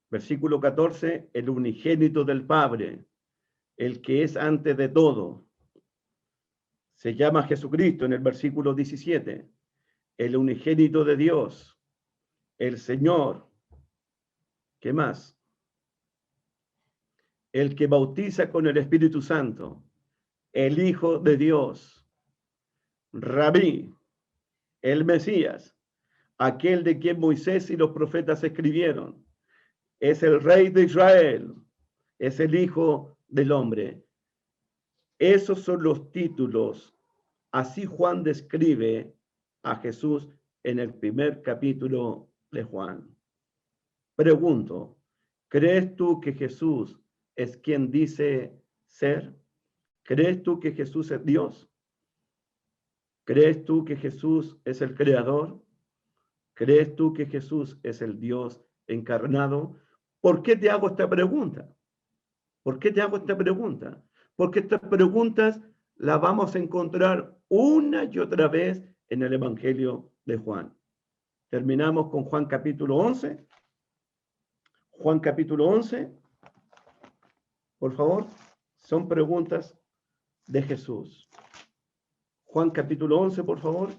B: Versículo 14, el unigénito del Padre, el que es antes de todo. Se llama Jesucristo en el versículo 17, el unigénito de Dios, el Señor. ¿Qué más? El que bautiza con el Espíritu Santo, el Hijo de Dios, Rabí, el Mesías, aquel de quien Moisés y los profetas escribieron. Es el Rey de Israel, es el Hijo del Hombre. Esos son los títulos. Así Juan describe a Jesús en el primer capítulo de Juan. Pregunto, ¿crees tú que Jesús es quien dice ser? ¿Crees tú que Jesús es Dios? ¿Crees tú que Jesús es el Creador? ¿Crees tú que Jesús es el Dios encarnado? ¿Por qué te hago esta pregunta? ¿Por qué te hago esta pregunta? Porque estas preguntas las vamos a encontrar una y otra vez en el Evangelio de Juan. Terminamos con Juan capítulo 11. Juan capítulo 11. Por favor, son preguntas de Jesús. Juan capítulo 11, por favor.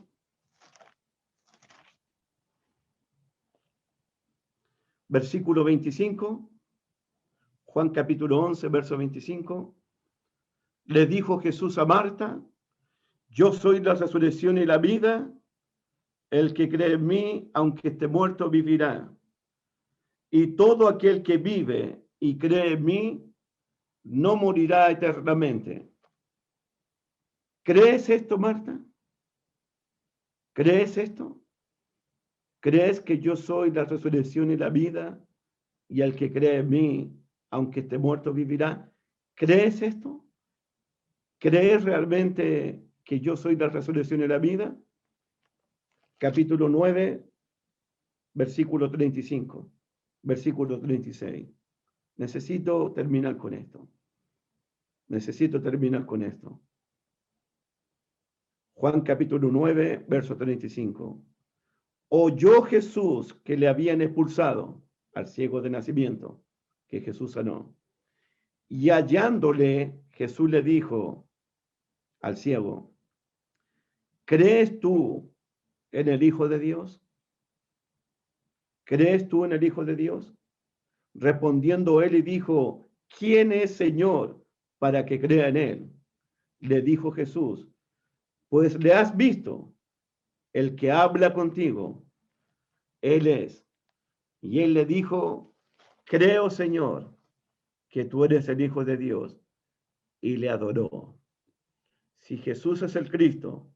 B: Versículo 25. Juan capítulo 11, verso 25. Le dijo Jesús a Marta: yo soy la resurrección y la vida. El que cree en mí, aunque esté muerto, vivirá. Y todo aquel que vive y cree en mí, no morirá eternamente. ¿Crees esto, Marta? ¿Crees esto? ¿Crees que yo soy la resurrección y la vida? Y el que cree en mí, aunque esté muerto, vivirá. ¿Crees esto? ¿Crees realmente que yo soy la resurrección y la vida? Capítulo 9, versículo 35, versículo 36. Necesito terminar con esto. Juan capítulo 9, verso 35. Oyó Jesús que le habían expulsado al ciego de nacimiento, que Jesús sanó. Y hallándole, Jesús le dijo al ciego: ¿crees tú en el Hijo de Dios? ¿Crees tú en el Hijo de Dios? Respondiendo él y dijo: ¿quién es, Señor, para que crea en él? Le dijo Jesús: pues le has visto, el que habla contigo, él es. Y él le dijo: creo, Señor, que tú eres el Hijo de Dios. Y le adoró. Si Jesús es el Cristo,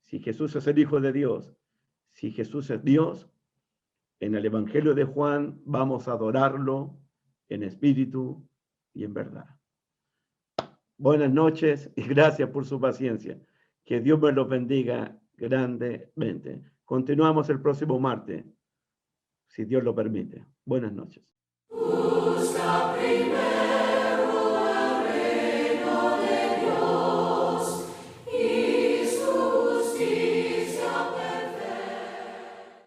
B: si Jesús es el Hijo de Dios, si Jesús es Dios, en el Evangelio de Juan vamos a adorarlo en espíritu y en verdad. Buenas noches y gracias por su paciencia. Que Dios me los bendiga grandemente. Continuamos el próximo martes, si Dios lo permite. Buenas noches.
A: Busca primero